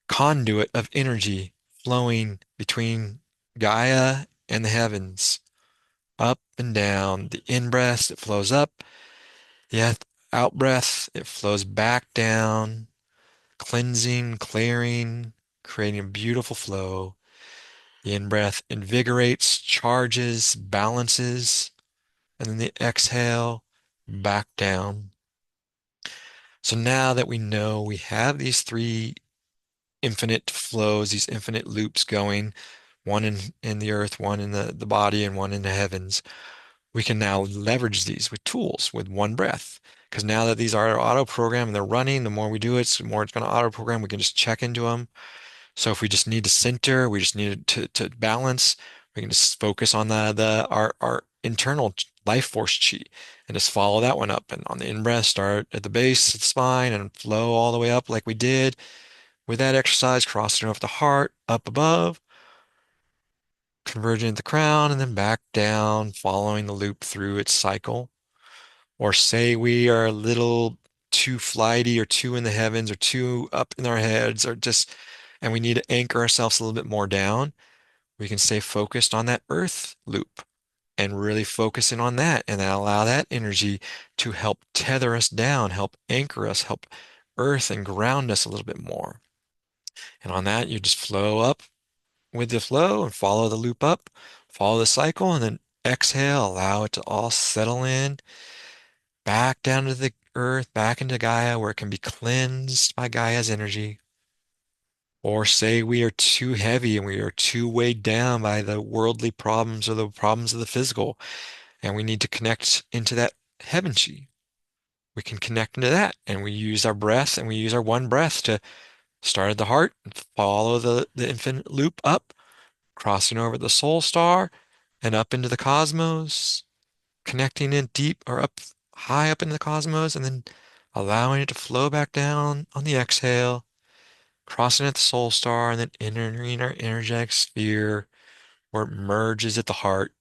A: conduit of energy flowing between Gaia and the heavens, up and down. The in breath, it flows up. The out breath, it flows back down, cleansing, clearing, creating a beautiful flow. The in breath invigorates, charges, balances, and then the exhale back down. So now that we know we have these three infinite flows, these infinite loops going, one in the earth, one in the body, and one in the heavens, we can now leverage these with tools with one breath. Because now that these are auto-programmed and they're running, the more we do it, the more it's going to auto-program. We can just check into them. So if we just need to center, we just need to balance, we can just focus on our internal life force chi and just follow that one up. And on the in-breath, start at the base of the spine and flow all the way up like we did with that exercise, crossing over the heart, up above, converging at the crown, and then back down, following the loop through its cycle. Or say we are a little too flighty or too in the heavens or too up in our heads or just, and we need to anchor ourselves a little bit more down, we can stay focused on that earth loop and really focus in on that and then allow that energy to help tether us down, help anchor us, help earth and ground us a little bit more. And on that, you just flow up with the flow and follow the loop up, follow the cycle, and then exhale, allow it to all settle in back down to the earth, back into Gaia, where it can be cleansed by Gaia's energy. Or say we are too heavy and we are too weighed down by the worldly problems or the problems of the physical, and we need to connect into that heaven chi. We can connect into that, and we use our breath and we use our one breath to start at the heart and follow the infinite loop up, crossing over the soul star and up into the cosmos, connecting in deep or up high up into the cosmos, and then allowing it to flow back down on the exhale, crossing at the soul star, and then entering our energetic sphere where it merges at the heart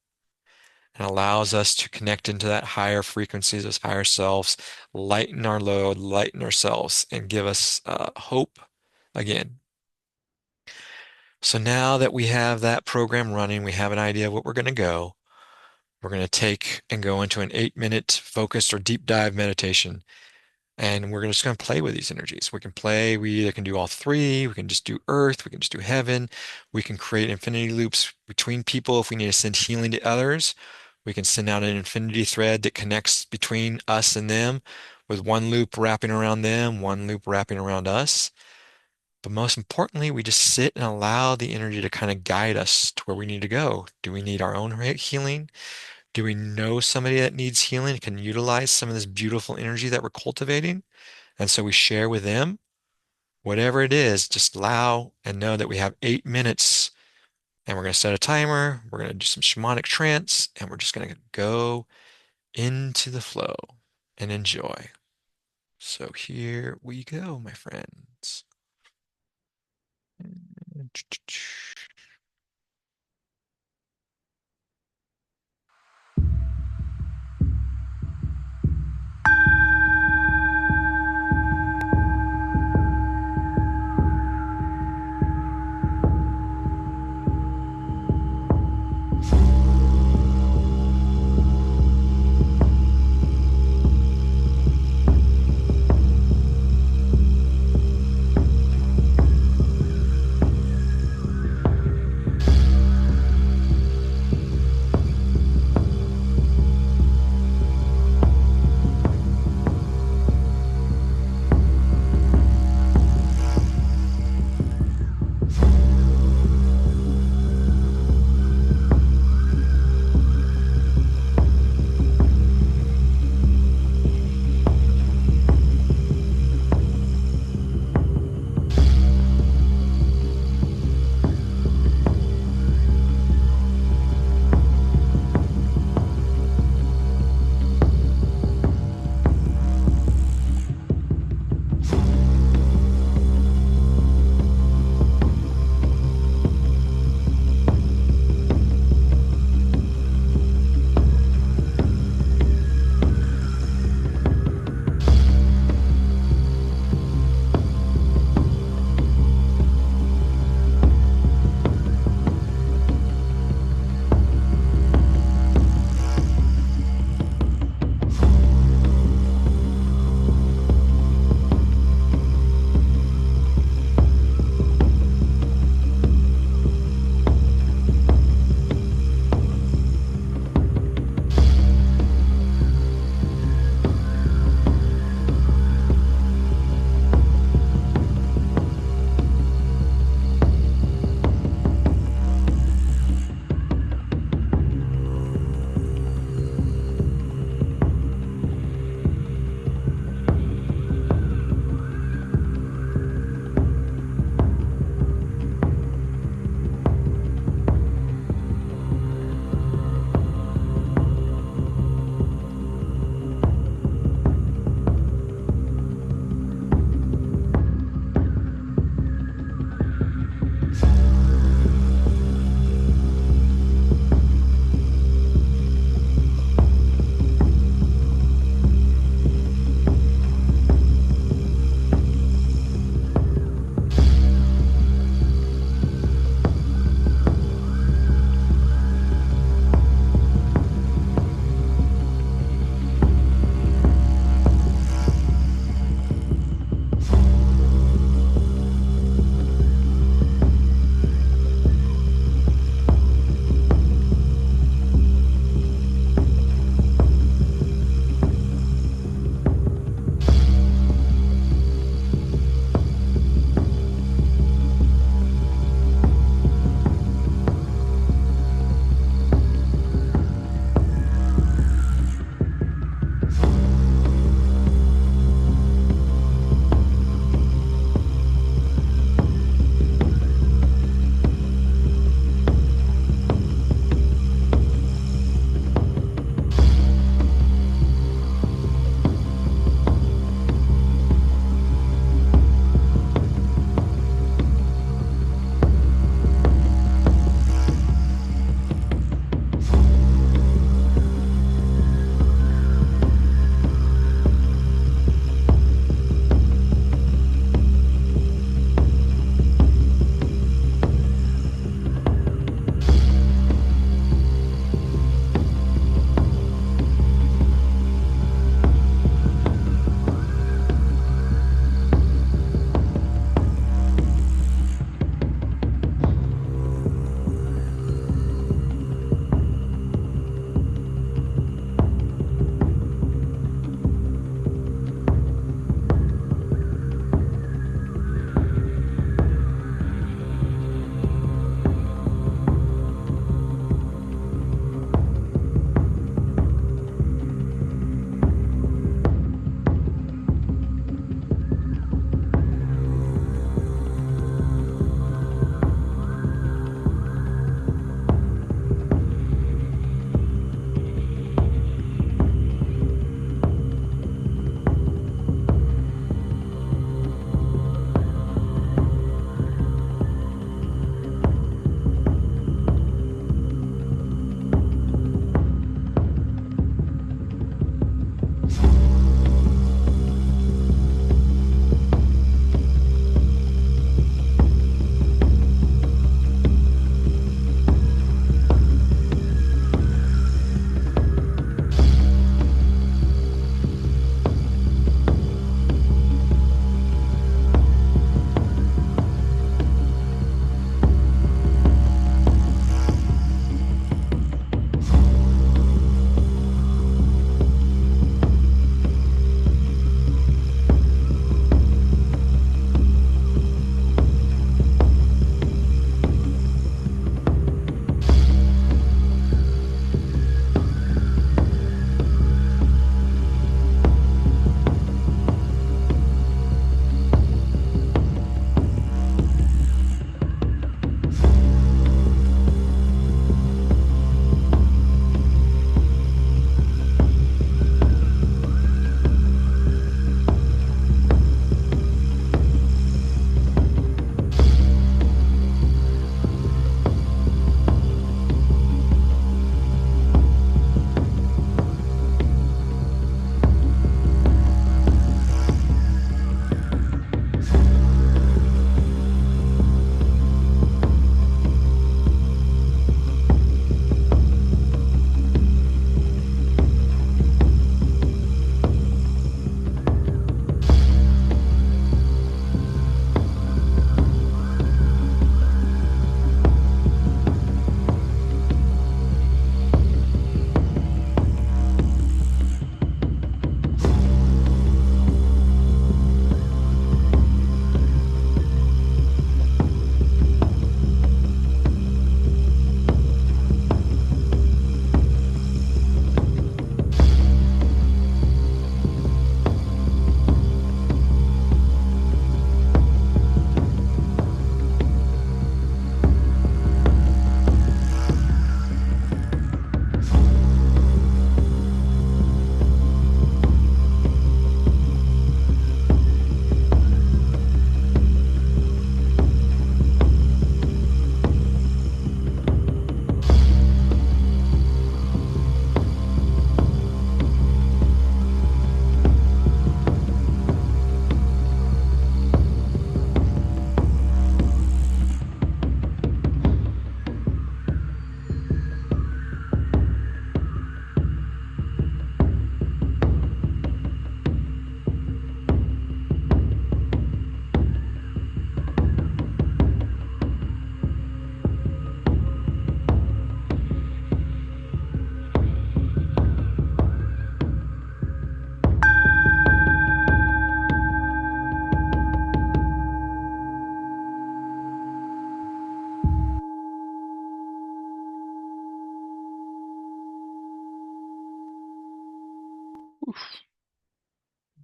A: and allows us to connect into that higher frequencies, those higher selves, lighten our load, lighten ourselves, and give us hope again. So now that we have that program running, we have an idea of what we're going to go. We're going to take and go into an 8-minute focused or deep dive meditation. And we're just going to play with these energies. We can play, we either can do all three, we can just do earth, we can just do heaven, we can create infinity loops between people if we need to send healing to others. We can send out an infinity thread that connects between us and them with one loop wrapping around them, one loop wrapping around us. But most importantly, we just sit and allow the energy to kind of guide us to where we need to go. Do we need our own healing? Do we know somebody that needs healing, can utilize some of this beautiful energy that we're cultivating? And so we share with them, whatever it is, just allow and know that we have 8 minutes and we're going to set a timer. We're going to do some shamanic trance and we're just going to go into the flow and enjoy. So here we go, my friends.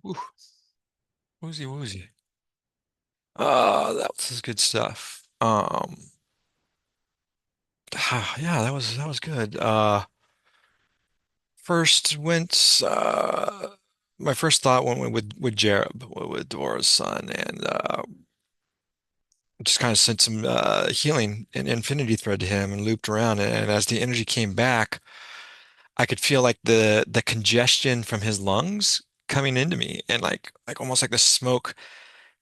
A: Oof. Woozy woozy. That was good stuff. Yeah, that was good. First went my first thought went with Jereb, with Dora's son, and just kind of sent some healing and infinity thread to him and looped around. And as the energy came back, I could feel like the congestion from his lungs coming into me, and like almost like the smoke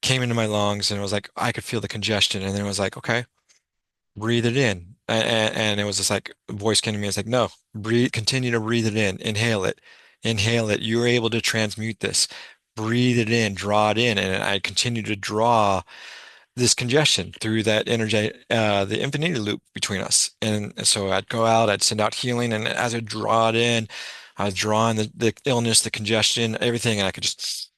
A: came into my lungs, and it was like I could feel the congestion, and then it was like, okay, breathe it in. And it was just like a voice came to me. It's like, no, breathe, continue to breathe it in, inhale it, inhale it. You're able to transmute this. Breathe it in, draw it in. And I continue to draw this congestion through that energy, the infinity loop between us. And so I'd go out, I'd send out healing. And as I draw it in, I was drawing the illness, the congestion, everything. And I could just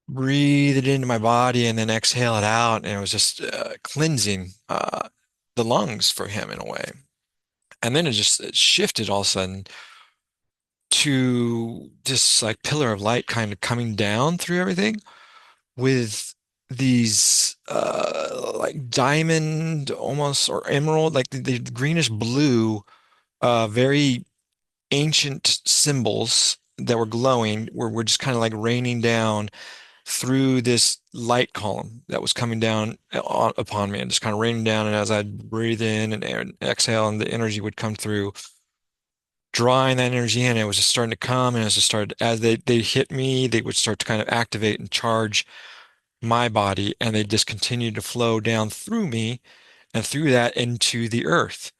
A: breathe it into my body and then exhale it out. And it was just cleansing the lungs for him in a way. And then it shifted all of a sudden to this like pillar of light kind of coming down through everything with these like diamond almost or emerald, like the greenish blue, very ancient symbols that were glowing were just kind of like raining down through this light column that was coming down upon me and just kind of raining down. And as I'd breathe in and exhale, and the energy would come through, drawing that energy in, it was just starting to come. And it was just started as they hit me, they would start to kind of activate and charge my body, and they just continued to flow down through me and through that into the earth.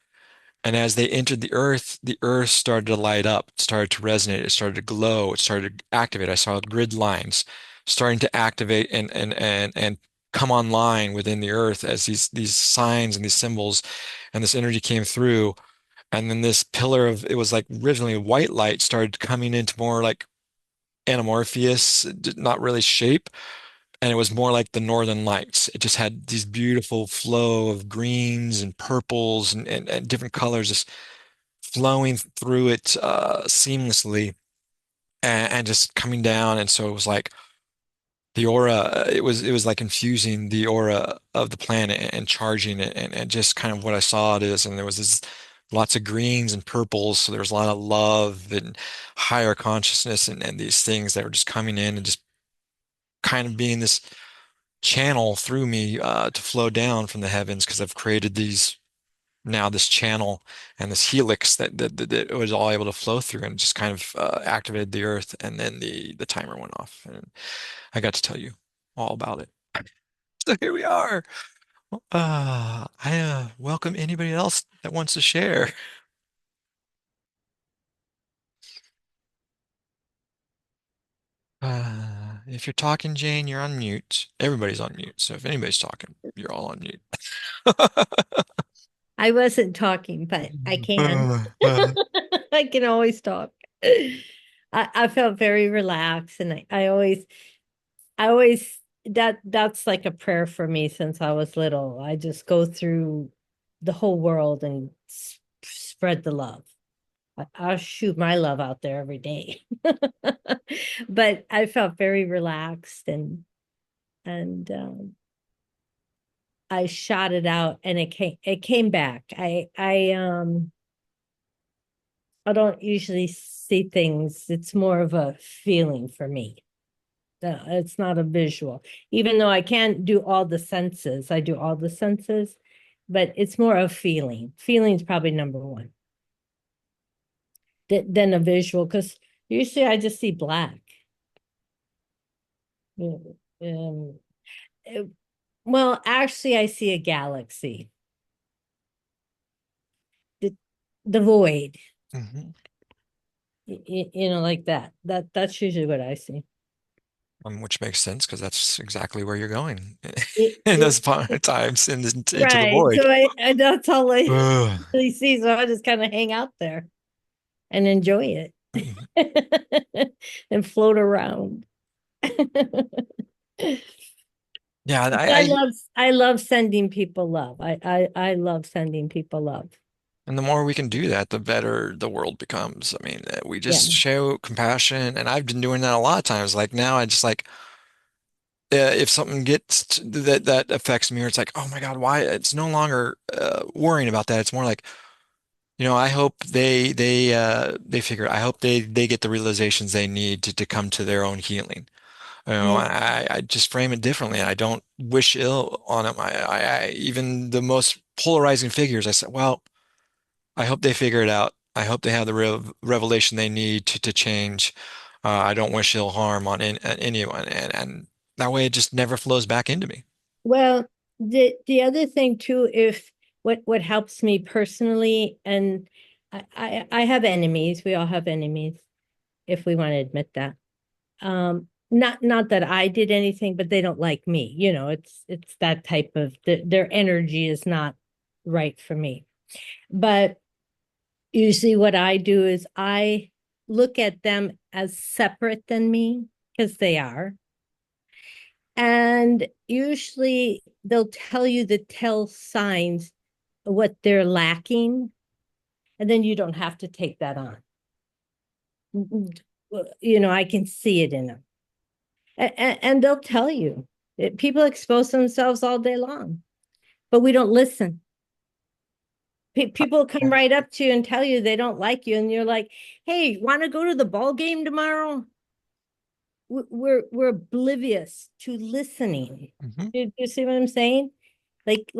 A: And as they entered the earth started to light up, it started to resonate, it started to glow, it started to activate. I saw grid lines starting to activate and come online within the earth as these signs and these symbols and this energy came through. And then this pillar of it was like originally white light started coming into more like anamorpheous, not really shape. And it was more like the Northern Lights. It just had these beautiful flow of greens and purples and different colors just flowing through it seamlessly and just coming down. And so it was like the aura, it was like infusing the aura of the planet and charging it and just kind of what I saw it is. And there was this lots of greens and purples. So there was a lot of love and higher consciousness and these things that were just coming in and just kind of being this channel through me to flow down from the heavens because I've created these now this channel and this helix that it was all able to flow through and just kind of activated the earth, and then the timer went off and I got to tell you all about it. So here we are. I welcome anybody else that wants to share. If you're talking, Jane, you're on mute. Everybody's on mute. So if anybody's talking, you're all on mute.
D: I wasn't talking, but I can. I can always talk. I felt very relaxed, and I always that's like a prayer for me since I was little. I just go through the whole world and spread the love. I'll shoot my love out there every day. But I felt very relaxed and I shot it out and it came back. I don't usually see things. It's more of a feeling for me. It's not a visual. Even though I can't do all the senses, I do all the senses, but it's more of feeling. Feeling is probably number one than a visual, because usually I just see black. Um, it- well, actually, I see a galaxy, the, the void,
A: Mhm.
D: like that. That's usually what I see.
A: Which makes sense because that's exactly where you're going
D: It,
A: in
D: it,
A: those times into the
D: right.
A: void.
D: So and that's all I
A: Ugh.
D: really see. So I just kind of hang out there and enjoy it and float around.
A: Yeah,
D: I love sending people love. I love sending people love.
A: And the more we can do that, the better the world becomes. I mean, we
D: Yeah.
A: just show compassion, and I've been doing that a lot of times. Like now, I just like if something that affects me, or it's like, oh my God, why? It's no longer worrying about that. It's more like, I hope they figure. I hope they get the realizations they need to come to their own healing.
D: Yeah.
A: I just frame it differently. I don't wish ill on them. Even the most polarizing figures, I said, well, I hope they figure it out. I hope they have the revelation they need to change. I don't wish ill harm on anyone, and that way it just never flows back into me.
D: Well, the other thing too, if what helps me personally, and I have enemies, we all have enemies, if we want to admit that. Not that I did anything, but they don't like me. It's that type of their energy is not right for me. But usually what I do is I look at them as separate than me, because they are. And usually they'll tell you the tell signs of what they're lacking, and then you don't have to take that on. I can see it in them. And they'll tell you. People expose themselves all day long, but we don't listen. People come right up to you and tell you they don't like you, and you're like, "Hey, want to go to the ball game tomorrow?" We're oblivious to listening.
A: Mhm.
D: You see what I'm saying? Like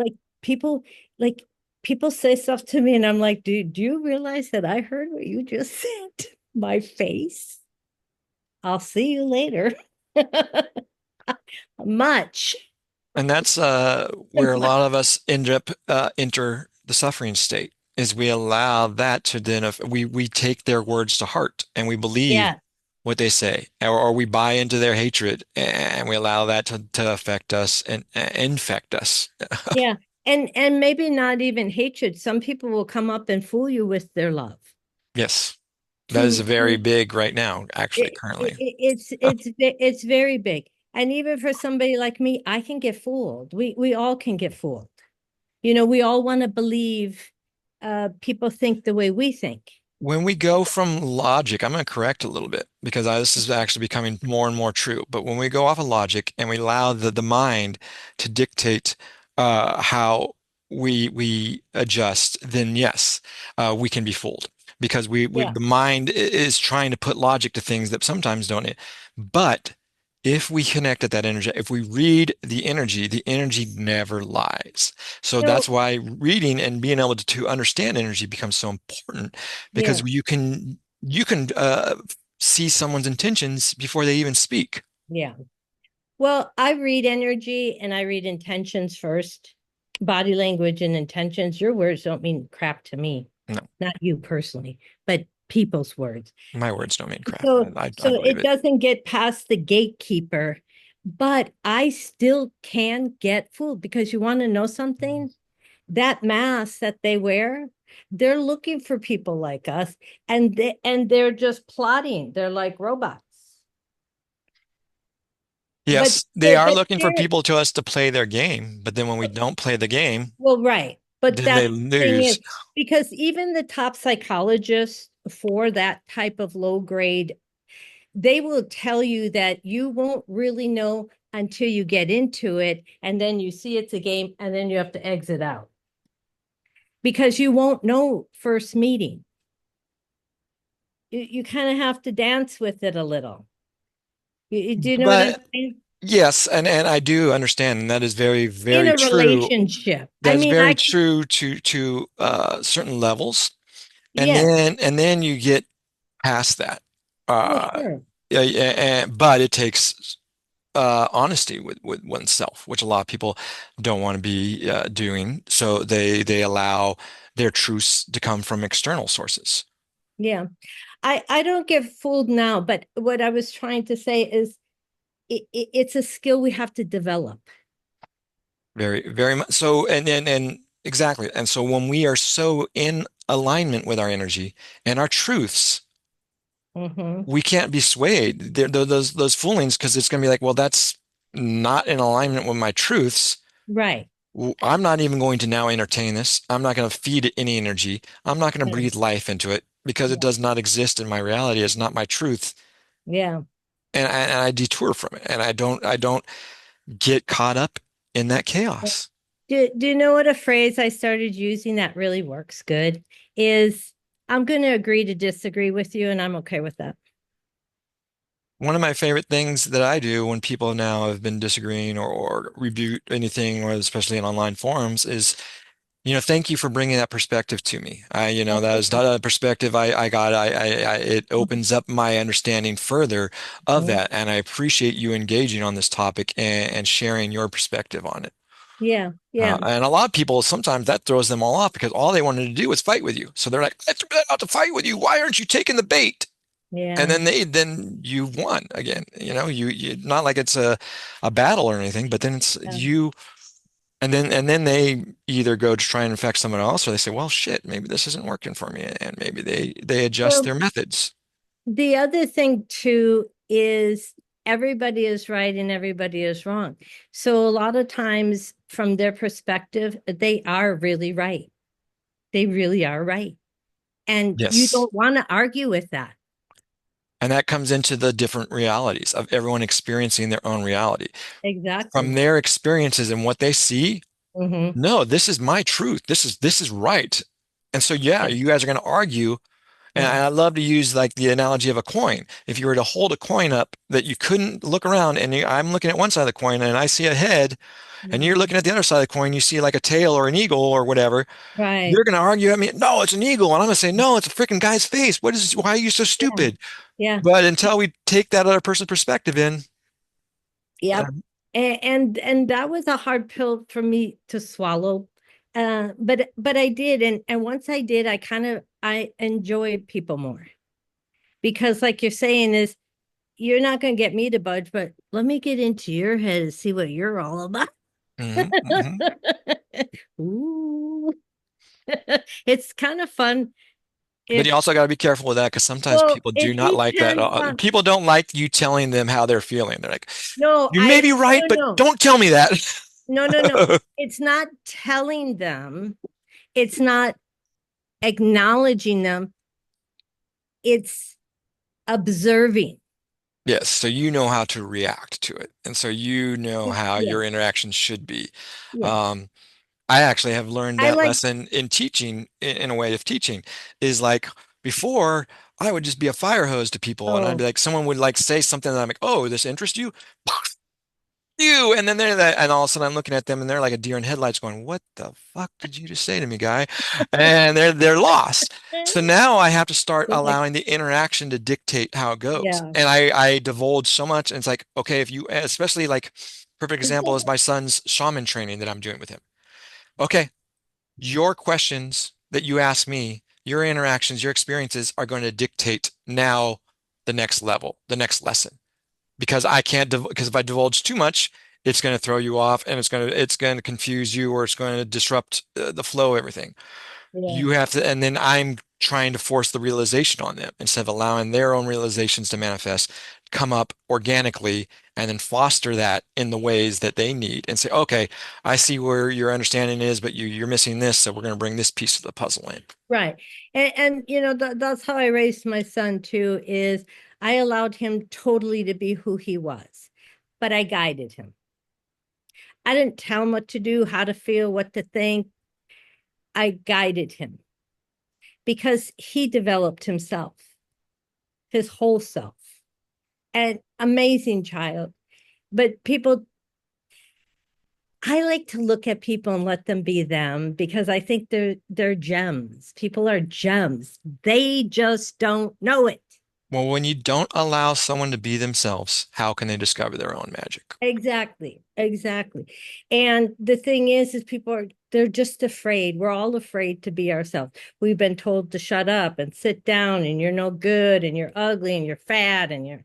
D: people like people say stuff to me, and I'm like, do you realize that I heard what you just said? My face. I'll see you later. Much.
A: And that's where a lot of us end up enter the suffering state, is we allow that to then we take their words to heart and we believe
D: Yeah,
A: what they say, or we buy into their hatred and we allow that to affect us and infect us.
D: yeah. And maybe not even hatred. Some people will come up and fool you with their love.
A: Yes, that is
D: To
A: very big right now, actually, currently.
D: it's very big. And even for somebody like me, I can get fooled. We all can get fooled. We all want to believe people think the way we think.
A: When we go from logic, I'm going to correct a little bit because this is actually becoming more and more true. But when we go off of logic and we allow the mind to dictate how we adjust, then yes, we can be fooled because
D: Yeah,
A: the mind is trying to put logic to things that sometimes don't. But if we connect at that energy, if we read the energy never lies. So
D: no,
A: that's why reading and being able to understand energy becomes so important because
D: yeah,
A: you can see someone's intentions before they even speak.
D: yeah. Well, I read energy and I read intentions first. Body language and intentions. Your words don't mean crap to me,
A: No,
D: not you personally, but people's words.
A: my words don't mean crap.
D: So,
A: I
D: so
A: believe
D: it
A: it.
D: doesn't get past the gatekeeper, but I still can get fooled, because you want to know something? That mask that they wear, they're looking for people like us, and they're just plotting. They're like robots. But
A: Yes, they
D: they're,
A: are
D: but
A: looking for
D: they're
A: people to us to play their game, but then when we don't play the game,
D: well, right. But
A: then they
D: that's the thing
A: lose.
D: is, because even the top psychologists for that type of low grade, they will tell you that you won't really know until you get into it, and then you see it's a game, and then you have to exit out, because you won't know first meeting. You kind of have to dance with it a little. Do you know what I'm
A: But
D: saying?
A: yes, and I do understand, and that is very,
D: In
A: very
D: a
A: true.
D: relationship. I
A: That is
D: mean,
A: very true to certain levels,
D: yes.
A: and then you get past that.
D: Oh,
A: Uh,
D: sure.
A: yeah, yeah, but it takes honesty with oneself, which a lot of people don't want to be doing. So they allow their truths to come from external sources.
D: Yeah. I don't get fooled now, but what I was trying to say is it's a skill we have to develop.
A: Very, very much so. And exactly. And so when we are so in alignment with our energy and our truths,
D: Hmm.
A: we can't be swayed. Those foolings, because it's going to be like, well, that's not in alignment with my truths.
D: Right.
A: I'm not even going to now entertain this. I'm not going to feed it any energy. I'm not going to
D: Yeah,
A: breathe life into it because it
D: yeah,
A: does not exist in my reality. It's not my truth.
D: yeah.
A: And I detour from it. And I don't get caught up in that chaos.
D: Do you know what a phrase I started using that really works good is I'm going to agree to disagree with you, and I'm okay with that.
A: One of my favorite things that I do when people now have been disagreeing or rebuke anything, or especially in online forums, is, thank you for bringing that perspective to me. That is not a perspective I got. It opens up my understanding further of
D: Mhm.
A: that, and I appreciate you engaging on this topic and sharing your perspective on it.
D: Yeah, yeah,
A: And a lot of people, sometimes that throws them all off because all they wanted to do was fight with you. So they're like, I threw that out to fight with you. Why aren't you taking the bait? And
D: yeah.
A: then you won again. You not like it's a battle or anything, but then it's
D: Yeah.
A: you, and then they either go to try and infect someone else, or they say, well, shit, maybe this isn't working for me, and maybe they adjust
D: Well,
A: their methods.
D: the other thing too is everybody is right and everybody is wrong. So a lot of times from their perspective, they are really right. They really are right. And you
A: Yes.
D: don't want to argue with that.
A: And that comes into the different realities of everyone experiencing their own reality. From
D: Exactly.
A: their experiences and what they see,
D: Hmm.
A: no, this is my truth. This is right. And so yeah,
D: Yeah.
A: you guys are going to argue. And
D: Yeah.
A: I love to use like the analogy of a coin. If you were to hold a coin up that you couldn't look around, and I'm looking at one side of the coin and I see a head, and you're
D: Mhm.
A: looking at the other side of the coin, you see like a tail or an eagle or whatever,
D: Right.
A: you're going to argue at me, no, it's an eagle. And I'm going to say, no, it's a freaking guy's face. Why are you so
D: Yeah.
A: stupid?
D: Yeah.
A: But until we take that other person's perspective in,
D: Yep. And that was a hard pill for me to swallow. But I did, and once I did, I enjoyed people more because like you're saying is you're not going to get me to budge, but let me get into your head and see what you're all about.
A: mhm, mhm.
D: Ooh. It's kind of fun
A: But
D: if
A: you also got to be careful with that because sometimes
D: well,
A: people do
D: it
A: not like that.
D: depends on
A: People don't like you telling them how they're feeling. They're like,
D: no,
A: you may
D: I
A: be right,
D: no
A: but
D: no
A: don't tell me that.
D: no no no. It's not telling them, it's not acknowledging them, it's observing.
A: Yes, so you know how to react to it. And so you know how
D: Yeah,
A: your interactions should be.
D: yeah.
A: Um, I actually have learned
D: I
A: that
D: like,
A: lesson in teaching, in a way of teaching, is like before I would just be a fire hose to people and I'd be
D: oh,
A: like, someone would like say something that I'm like, oh, this interests you? You. And then they're that, and all of a sudden I'm looking at them and they're like a deer in headlights going, what the fuck did you just say to me, guy? And they're lost. So now I have to start
D: they're like,
A: allowing the interaction to dictate how it goes.
D: yeah.
A: And I divulge so much, and it's like, okay, if you, especially like, perfect example is my son's shaman training that I'm doing with him. Okay, your questions that you ask me, your interactions, your experiences are going to dictate now the next level, the next lesson, because I can't because if I divulge too much, it's going to throw you off, and it's going to confuse you, or it's going to disrupt the flow of everything.
D: Yeah.
A: You have to, and then I'm trying to force the realization on them instead of allowing their own realizations to manifest, come up organically, and then foster that in the ways that they need and say, okay, I see where your understanding is, but you're missing this, so we're going to bring this piece of the puzzle in.
D: Right. And you know, that's how I raised my son too, is I allowed him totally to be who he was, but I guided him. I didn't tell him what to do, how to feel, what to think. I guided him because he developed himself, his whole self. An amazing child. But people, I like to look at people and let them be them because I think they're gems. People are gems. They just don't know it.
A: Well, when you don't allow someone to be themselves, how can they discover their own magic?
D: Exactly. Exactly. And the thing is people are, they're just afraid. We're all afraid to be ourselves. We've been told to shut up and sit down and you're no good and you're ugly and you're fat and you're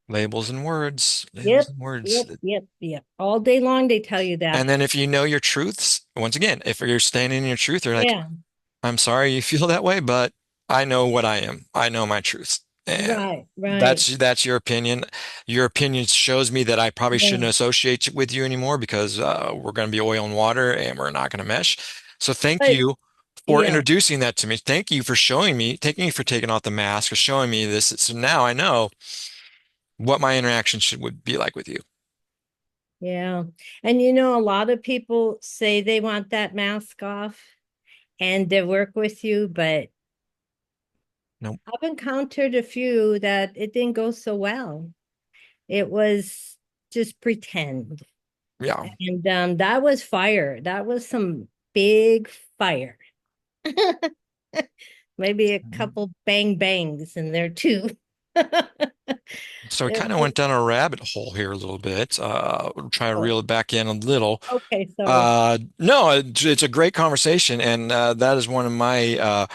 A: Labels and words, labels
D: yep,
A: and words.
D: yep, yep, yep. All day long they tell you that.
A: And then if you know your truths, once again, if you're standing in your truth, you're like,
D: Yeah.
A: I'm sorry you feel that way, but I know what I am. I know my truth. And
D: Right, right.
A: that's your opinion. Your opinion shows me that I probably shouldn't
D: Yeah.
A: associate with you anymore because we're going to be oil and water and we're not going to mesh. So thank
D: But
A: you for
D: yeah,
A: introducing that to me. Thank you for showing me, thanking you for taking off the mask, for showing me this. So now I know what my interaction should would be like with you.
D: yeah. And a lot of people say they want that mask off and they work with you, but
A: No,
D: I've encountered a few that it didn't go so well. It was just pretend.
A: yeah.
D: And that was fire. That was some big fire. Maybe a couple bang bangs in there too.
A: So we
D: It
A: kind of
D: was-
A: went down a rabbit hole here a little bit. We'll try to
D: oh,
A: reel it back in a little.
D: okay, sorry.
A: No, it's a great conversation, and that is one of my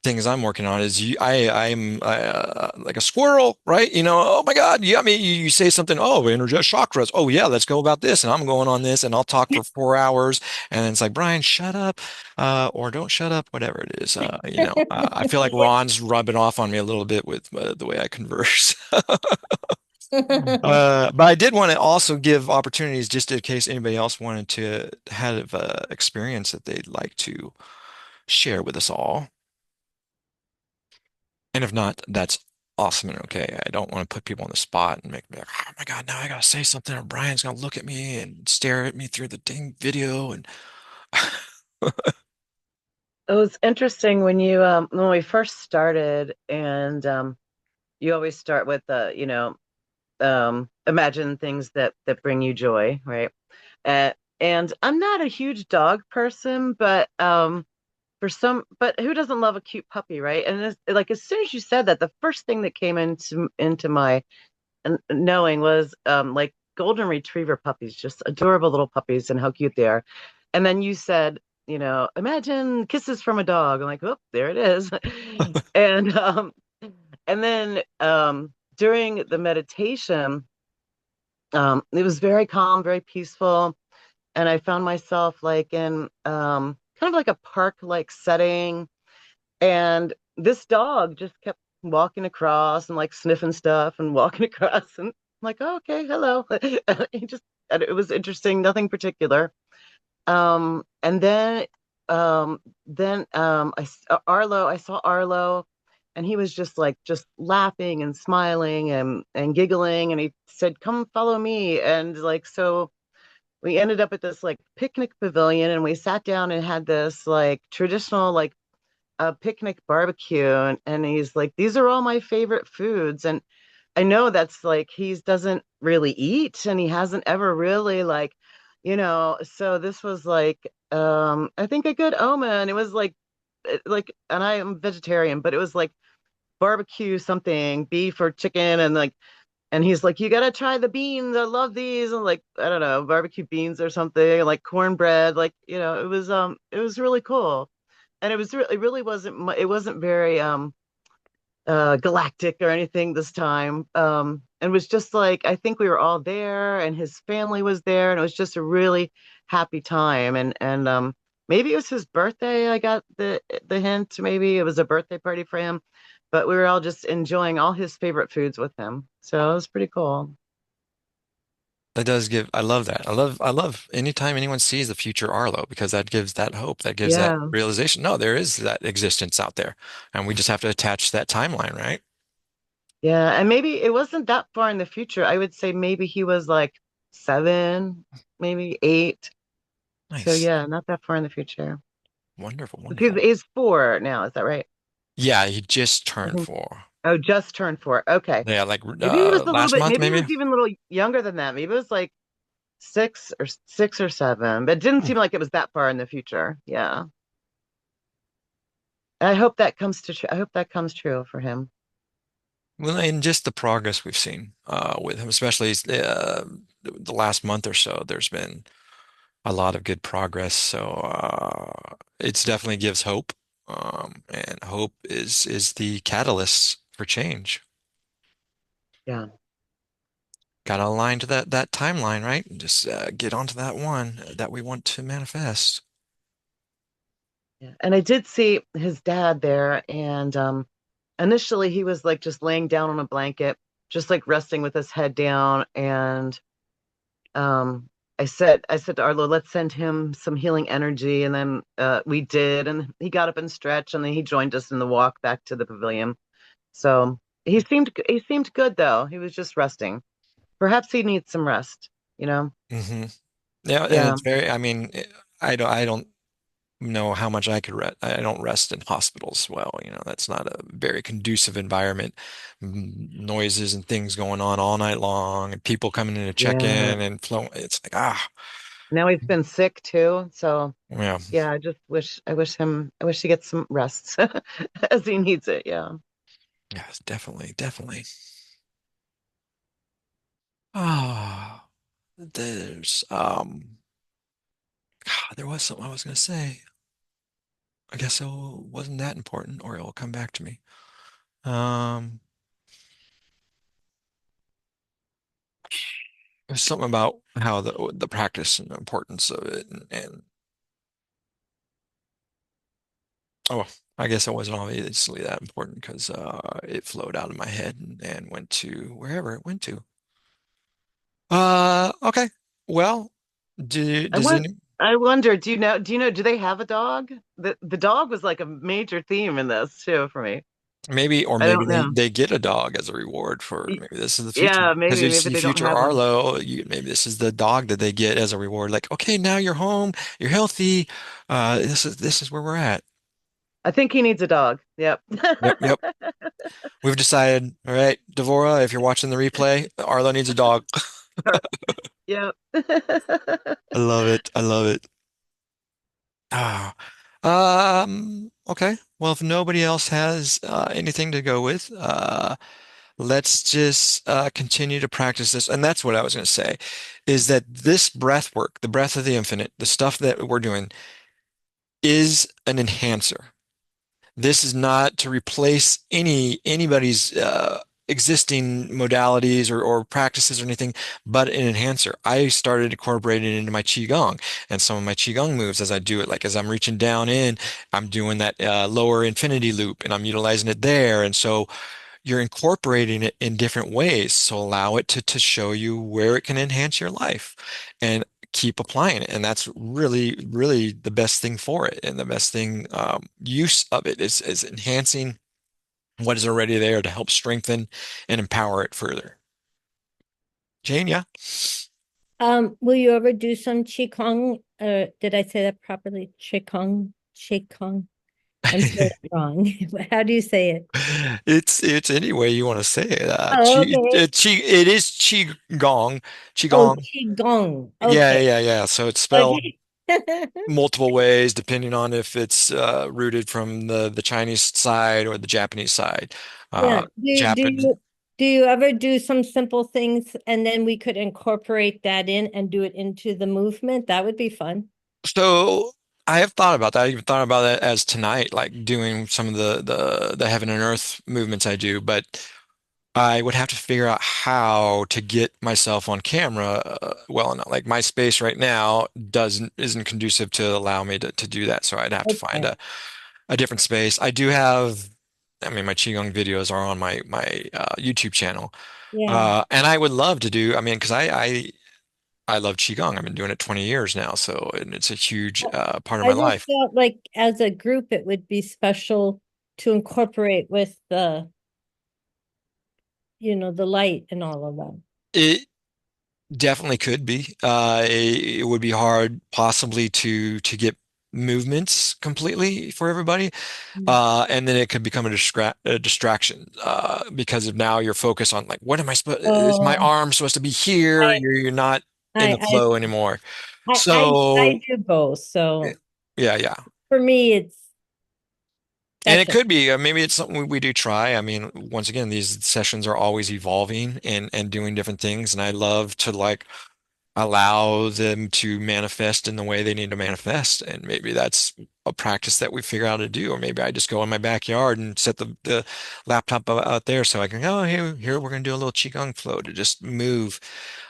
A: things I'm working on. Is I'm like a squirrel, right? Oh my God, you got me. You say something. Oh, interject chakras. Oh yeah, let's go about this, and I'm going on this, and I'll talk for 4 hours, and then it's like Brian, shut up, or don't shut up, whatever it is. I feel like Ron's rubbing off on me a little bit with the way I converse. But I did want to also give opportunities just in case anybody else wanted to have experience that they'd like to share with us all. And if not, that's awesome and okay. I don't want to put people on the spot and make me like, oh my God, now I gotta say something, or Brian's gonna look at me and stare at me through the dang video. And
E: It was interesting when we first started, and you always start with imagine things that bring you joy, right? Uh, and I'm not a huge dog person, but but who doesn't love a cute puppy, right? And like as soon as you said that, the first thing that came into my knowing was like golden retriever puppies, just adorable little puppies, and how cute they are. And then you said, imagine kisses from a dog. I'm like, oh, there it is. and and then during the meditation, it was very calm, very peaceful, and I found myself like in kind of like a park-like setting, and this dog just kept walking across and like sniffing stuff and walking across, and I'm like, oh, okay, hello. And it was interesting, nothing particular. And then I saw Arlo, and he was just laughing and smiling and giggling, and he said, "Come follow me." And like so we ended up at this like picnic pavilion, and we sat down and had this like traditional like a picnic barbecue, and he's like, "These are all my favorite foods." And I know that's like he doesn't really eat, and he hasn't ever really so this was like I think a good omen. It was like, and I am vegetarian, but it was like barbecue something, beef or chicken, and like, and he's like, "You gotta try the beans. I love these." And like, I don't know, barbecue beans or something, like cornbread, like, it was really cool. And it really wasn't it wasn't very galactic or anything this time. And it was just like, I think we were all there, and his family was there, and it was just a really happy time. And maybe it was his birthday. I got the hint. Maybe it was a birthday party for him, but we were all just enjoying all his favorite foods with him. So it was pretty cool.
A: that does give, I love that. I love anytime anyone sees the future Arlo because that gives that hope, that gives that
E: Yeah.
A: realization. No, there is that existence out there, and we just have to attach that timeline, right?
E: Yeah. And maybe it wasn't that far in the future. I would say maybe he was like 7, maybe 8. So
A: Nice.
E: yeah, not that far in the future.
A: Wonderful,
E: He's,
A: wonderful.
E: he's 4 now. Is that right?
A: Yeah, he just
E: I
A: turned
E: think.
A: 4.
E: Oh, just turned 4. Okay.
A: Yeah, like
E: Maybe he was a little
A: last
E: bit.
A: month,
E: Maybe he
A: maybe.
E: was even a little younger than that. Maybe it was like 6 or 7. But it didn't
A: Hmm.
E: seem like it was that far in the future. Yeah. I hope that comes to. I hope that comes true for him.
A: Well, and just the progress we've seen with him, especially the last month or so, there's been a lot of good progress. So it's definitely gives hope, and hope is the catalyst for change.
E: Yeah.
A: Got to align to that timeline, right? And just get onto that one that we want to manifest.
E: Yeah. And I did see his dad there, and initially he was like just laying down on a blanket, just like resting with his head down. And um, I said to Arlo, let's send him some healing energy. And then we did, and he got up and stretched, and then he joined us in the walk back to the pavilion. So he seemed good though. He was just resting. Perhaps he needs some rest, you know?
A: Hmm. Yeah, and
E: Yeah,
A: it's very, I mean, I don't know how much I could rest. I don't rest in hospitals well, that's not a very conducive environment. Noises and things going on all night long, and people coming in to check
E: yeah.
A: in and flow. It's like, ah,
E: Now he's been sick too, so
A: yeah,
E: yeah, I wish he gets some rest as he needs it. Yeah.
A: yes, definitely, definitely. Ah, there's, there was something I was gonna say. I guess it wasn't that important, or it will come back to me. Um, there's something about how the practice and the importance of it, and oh, I guess it wasn't obviously that important because it flowed out of my head and went to wherever it went to. Okay. Well,
E: I
A: does
E: want
A: any
E: I wonder, do they have a dog? The dog was like a major theme in this too for me.
A: maybe, or
E: I
A: maybe
E: don't
A: they
E: know.
A: they get a dog as a reward for
E: Y-
A: maybe this is the future.
E: Yeah,
A: Because
E: maybe
A: you
E: maybe
A: see
E: they don't
A: future
E: have one.
A: Arlo, maybe this is the dog that they get as a reward. Like, okay, now you're home, you're healthy. This is where we're at.
E: I think he needs a dog. Yep.
A: Yep, yep. We've decided. All right, Devora, if you're watching the replay, Arlo needs a dog.
E: Yep.
A: I love it. I love it. Ah, okay. Well, if nobody else has anything to go with, let's just continue to practice this. And that's what I was going to say, is that this breath work, the breath of the infinite, the stuff that we're doing is an enhancer. This is not to replace anybody's existing modalities or practices or anything, but an enhancer. I started incorporating it into my qigong and some of my qigong moves as I do it. Like as I'm reaching down in, I'm doing that lower infinity loop, and I'm utilizing it there. And so you're incorporating it in different ways. So allow it to show you where it can enhance your life and keep applying it. And that's really, really the best thing for it. And the best thing, use of it is enhancing what is already there to help strengthen and empower it further. Jane, yeah?
D: Will you ever do some qigong? Did I say that properly? Qigong, qigong. I'm saying it wrong. How do you say it?
A: It's any way you want to say it.
D: Oh, okay.
A: It is qigong,
D: Oh,
A: qigong.
D: qigong.
A: Yeah,
D: Okay.
A: yeah, yeah. So it's spelled
D: Okay.
A: multiple ways depending on if it's rooted from the Chinese side or the Japanese side.
D: Yeah.
A: Uh,
D: Do
A: Japan.
D: you ever do some simple things and then we could incorporate that in and do it into the movement? That would be fun.
A: So I have thought about that. I even thought about it as tonight, like doing some of the heaven and earth movements I do, but I would have to figure out how to get myself on camera well enough. Like my space right now isn't conducive to allow me to do that. So I'd have to find
D: Okay.
A: a different space. I do have, I mean, my Qigong videos are on my YouTube channel.
D: Yeah.
A: And I would love to do, I mean, because I love Qigong. I've been doing it 20 years now, so and it's a huge part of
D: I
A: my
D: just
A: life.
D: felt like as a group, it would be special to incorporate with the light and all of that.
A: It definitely could be. It would be hard possibly to get movements completely for everybody.
D: Mm.
A: And then it could become a distraction because of now you're focused on like, what am I supposed, is my
D: Oh,
A: arm supposed to be here?
D: I,
A: You're not in the
D: I,
A: flow anymore.
D: I
A: So
D: do both.
A: yeah,
D: So
A: yeah.
D: for me,
A: And
D: that's
A: it
D: it.
A: could be, maybe it's something we do try. I mean, once again, these sessions are always evolving and doing different things. And I love to like allow them to manifest in the way they need to manifest. And maybe that's a practice that we figure out to do. Or maybe I just go in my backyard and set the laptop out there so I can go, oh, here, we're going to do a little Qigong flow to just move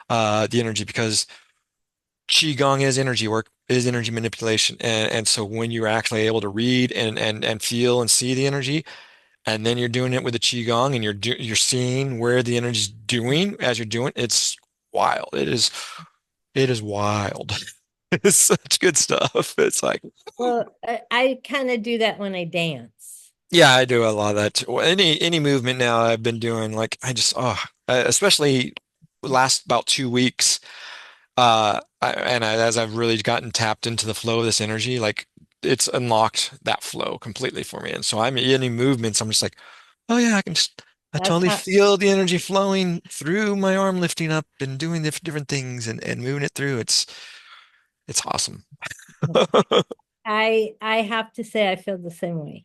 A: the energy because Qigong is energy work, is energy manipulation. And so when you're actually able to read and feel and see the energy, and then you're doing it with the qigong, and you're seeing where the energy's doing as you're doing. It's wild. It is wild. It's such good stuff. It's like,
D: Well, I kind of do that when I dance.
A: yeah, I do a lot of that too. Well, any movement now I've been doing, like I just especially last about 2 weeks. As I've really gotten tapped into the flow of this energy, like it's unlocked that flow completely for me. And so I'm any movements, I'm just like, oh yeah, I
D: That's
A: totally
D: how
A: feel the energy flowing through my arm, lifting up and doing the different things and moving it through. It's awesome.
D: I have to say I feel the same way.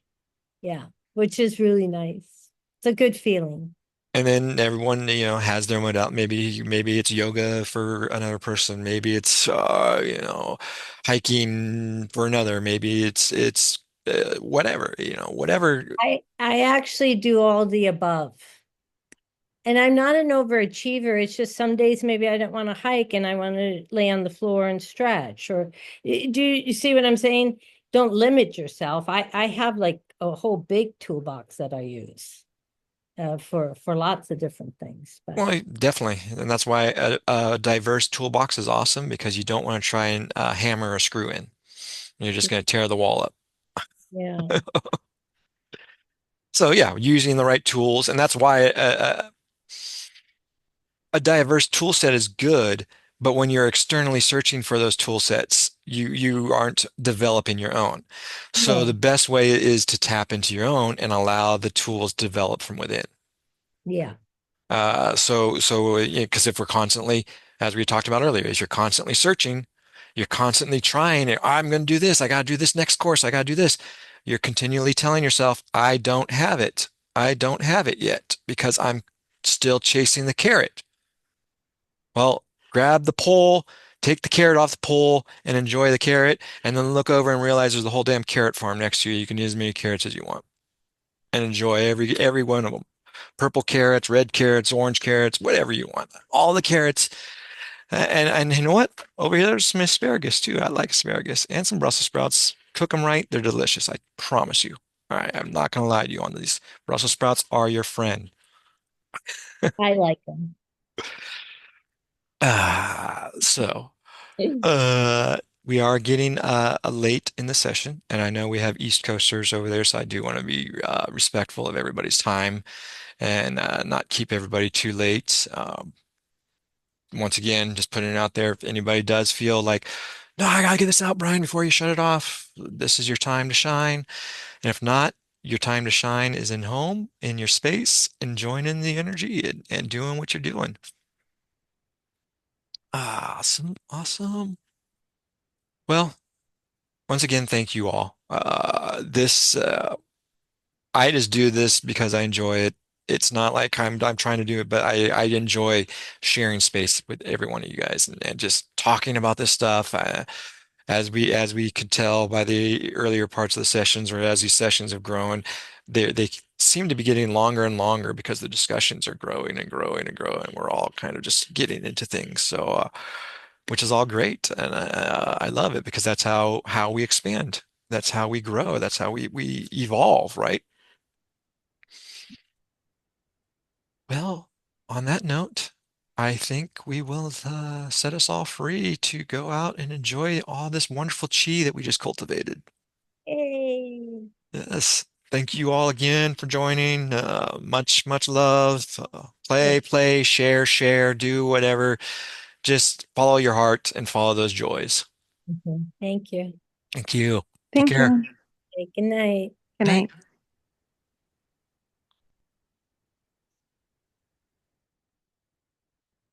D: Yeah, which is really nice. It's a good feeling.
A: And then everyone, has their modality. Maybe it's yoga for another person. Maybe it's hiking for another. Maybe it's whatever, whatever.
D: I actually do all the above. And I'm not an overachiever. It's just some days maybe I don't want to hike and I want to lay on the floor and stretch. Or do you see what I'm saying? Don't limit yourself. I have like a whole big toolbox that I use for lots of different things. But
A: Well, definitely, and that's why a diverse toolbox is awesome because you don't want to try and hammer a screw in. You're just going to tear the wall up.
D: yeah,
A: So yeah, using the right tools, and that's why a diverse tool set is good, but when you're externally searching for those tool sets, you aren't developing your own. So the
D: no,
A: best way is to tap into your own and allow the tools to develop from within.
D: yeah,
A: Because if we're constantly, as we talked about earlier, is you're constantly searching, you're constantly trying, I'm going to do this, I got to do this next course, I got to do this. You're continually telling yourself, I don't have it. I don't have it yet because I'm still chasing the carrot. Well, grab the pole, take the carrot off the pole and enjoy the carrot, and then look over and realize there's a whole damn carrot farm next to you. You can use as many carrots as you want and enjoy every one of them. Purple carrots, red carrots, orange carrots, whatever you want. All the carrots. And you know what? Over here, there's some asparagus too. I like asparagus and some Brussels sprouts. Cook them right, they're delicious. I promise you. All right, I'm not gonna lie to you on these. Brussels sprouts are your friend.
D: I like them.
A: So. We are getting late in the session, and I know we have East Coasters over there, so I do want to be respectful of everybody's time and not keep everybody too late. Once again, just putting it out there. If anybody does feel like, no, I gotta get this out, Brian, before you shut it off, this is your time to shine. And if not, your time to shine is in home, in your space, enjoying in the energy and doing what you're doing. Awesome, awesome. Well, once again, thank you all. I just do this because I enjoy it. It's not like I'm trying to do it, but I enjoy sharing space with every one of you guys and just talking about this stuff. As we could tell by the earlier parts of the sessions, or as these sessions have grown, they seem to be getting longer and longer because the discussions are growing and growing and growing. We're all kind of just getting into things. So which is all great, and I love it because that's how we expand. That's how we grow. That's how we evolve, right? Well, on that note, I think we will set us all free to go out and enjoy all this wonderful chi that we just cultivated.
D: Yay.
A: Yes. Thank you all again for joining. Much, much love.
D: Yeah.
A: Play, share, do whatever. Just follow your heart and follow those joys.
D: Mhm. Thank you.
A: Thank you. Take
C: Thank
A: care.
C: you.
D: Okay, good night.
C: Good
A: Night.
C: night.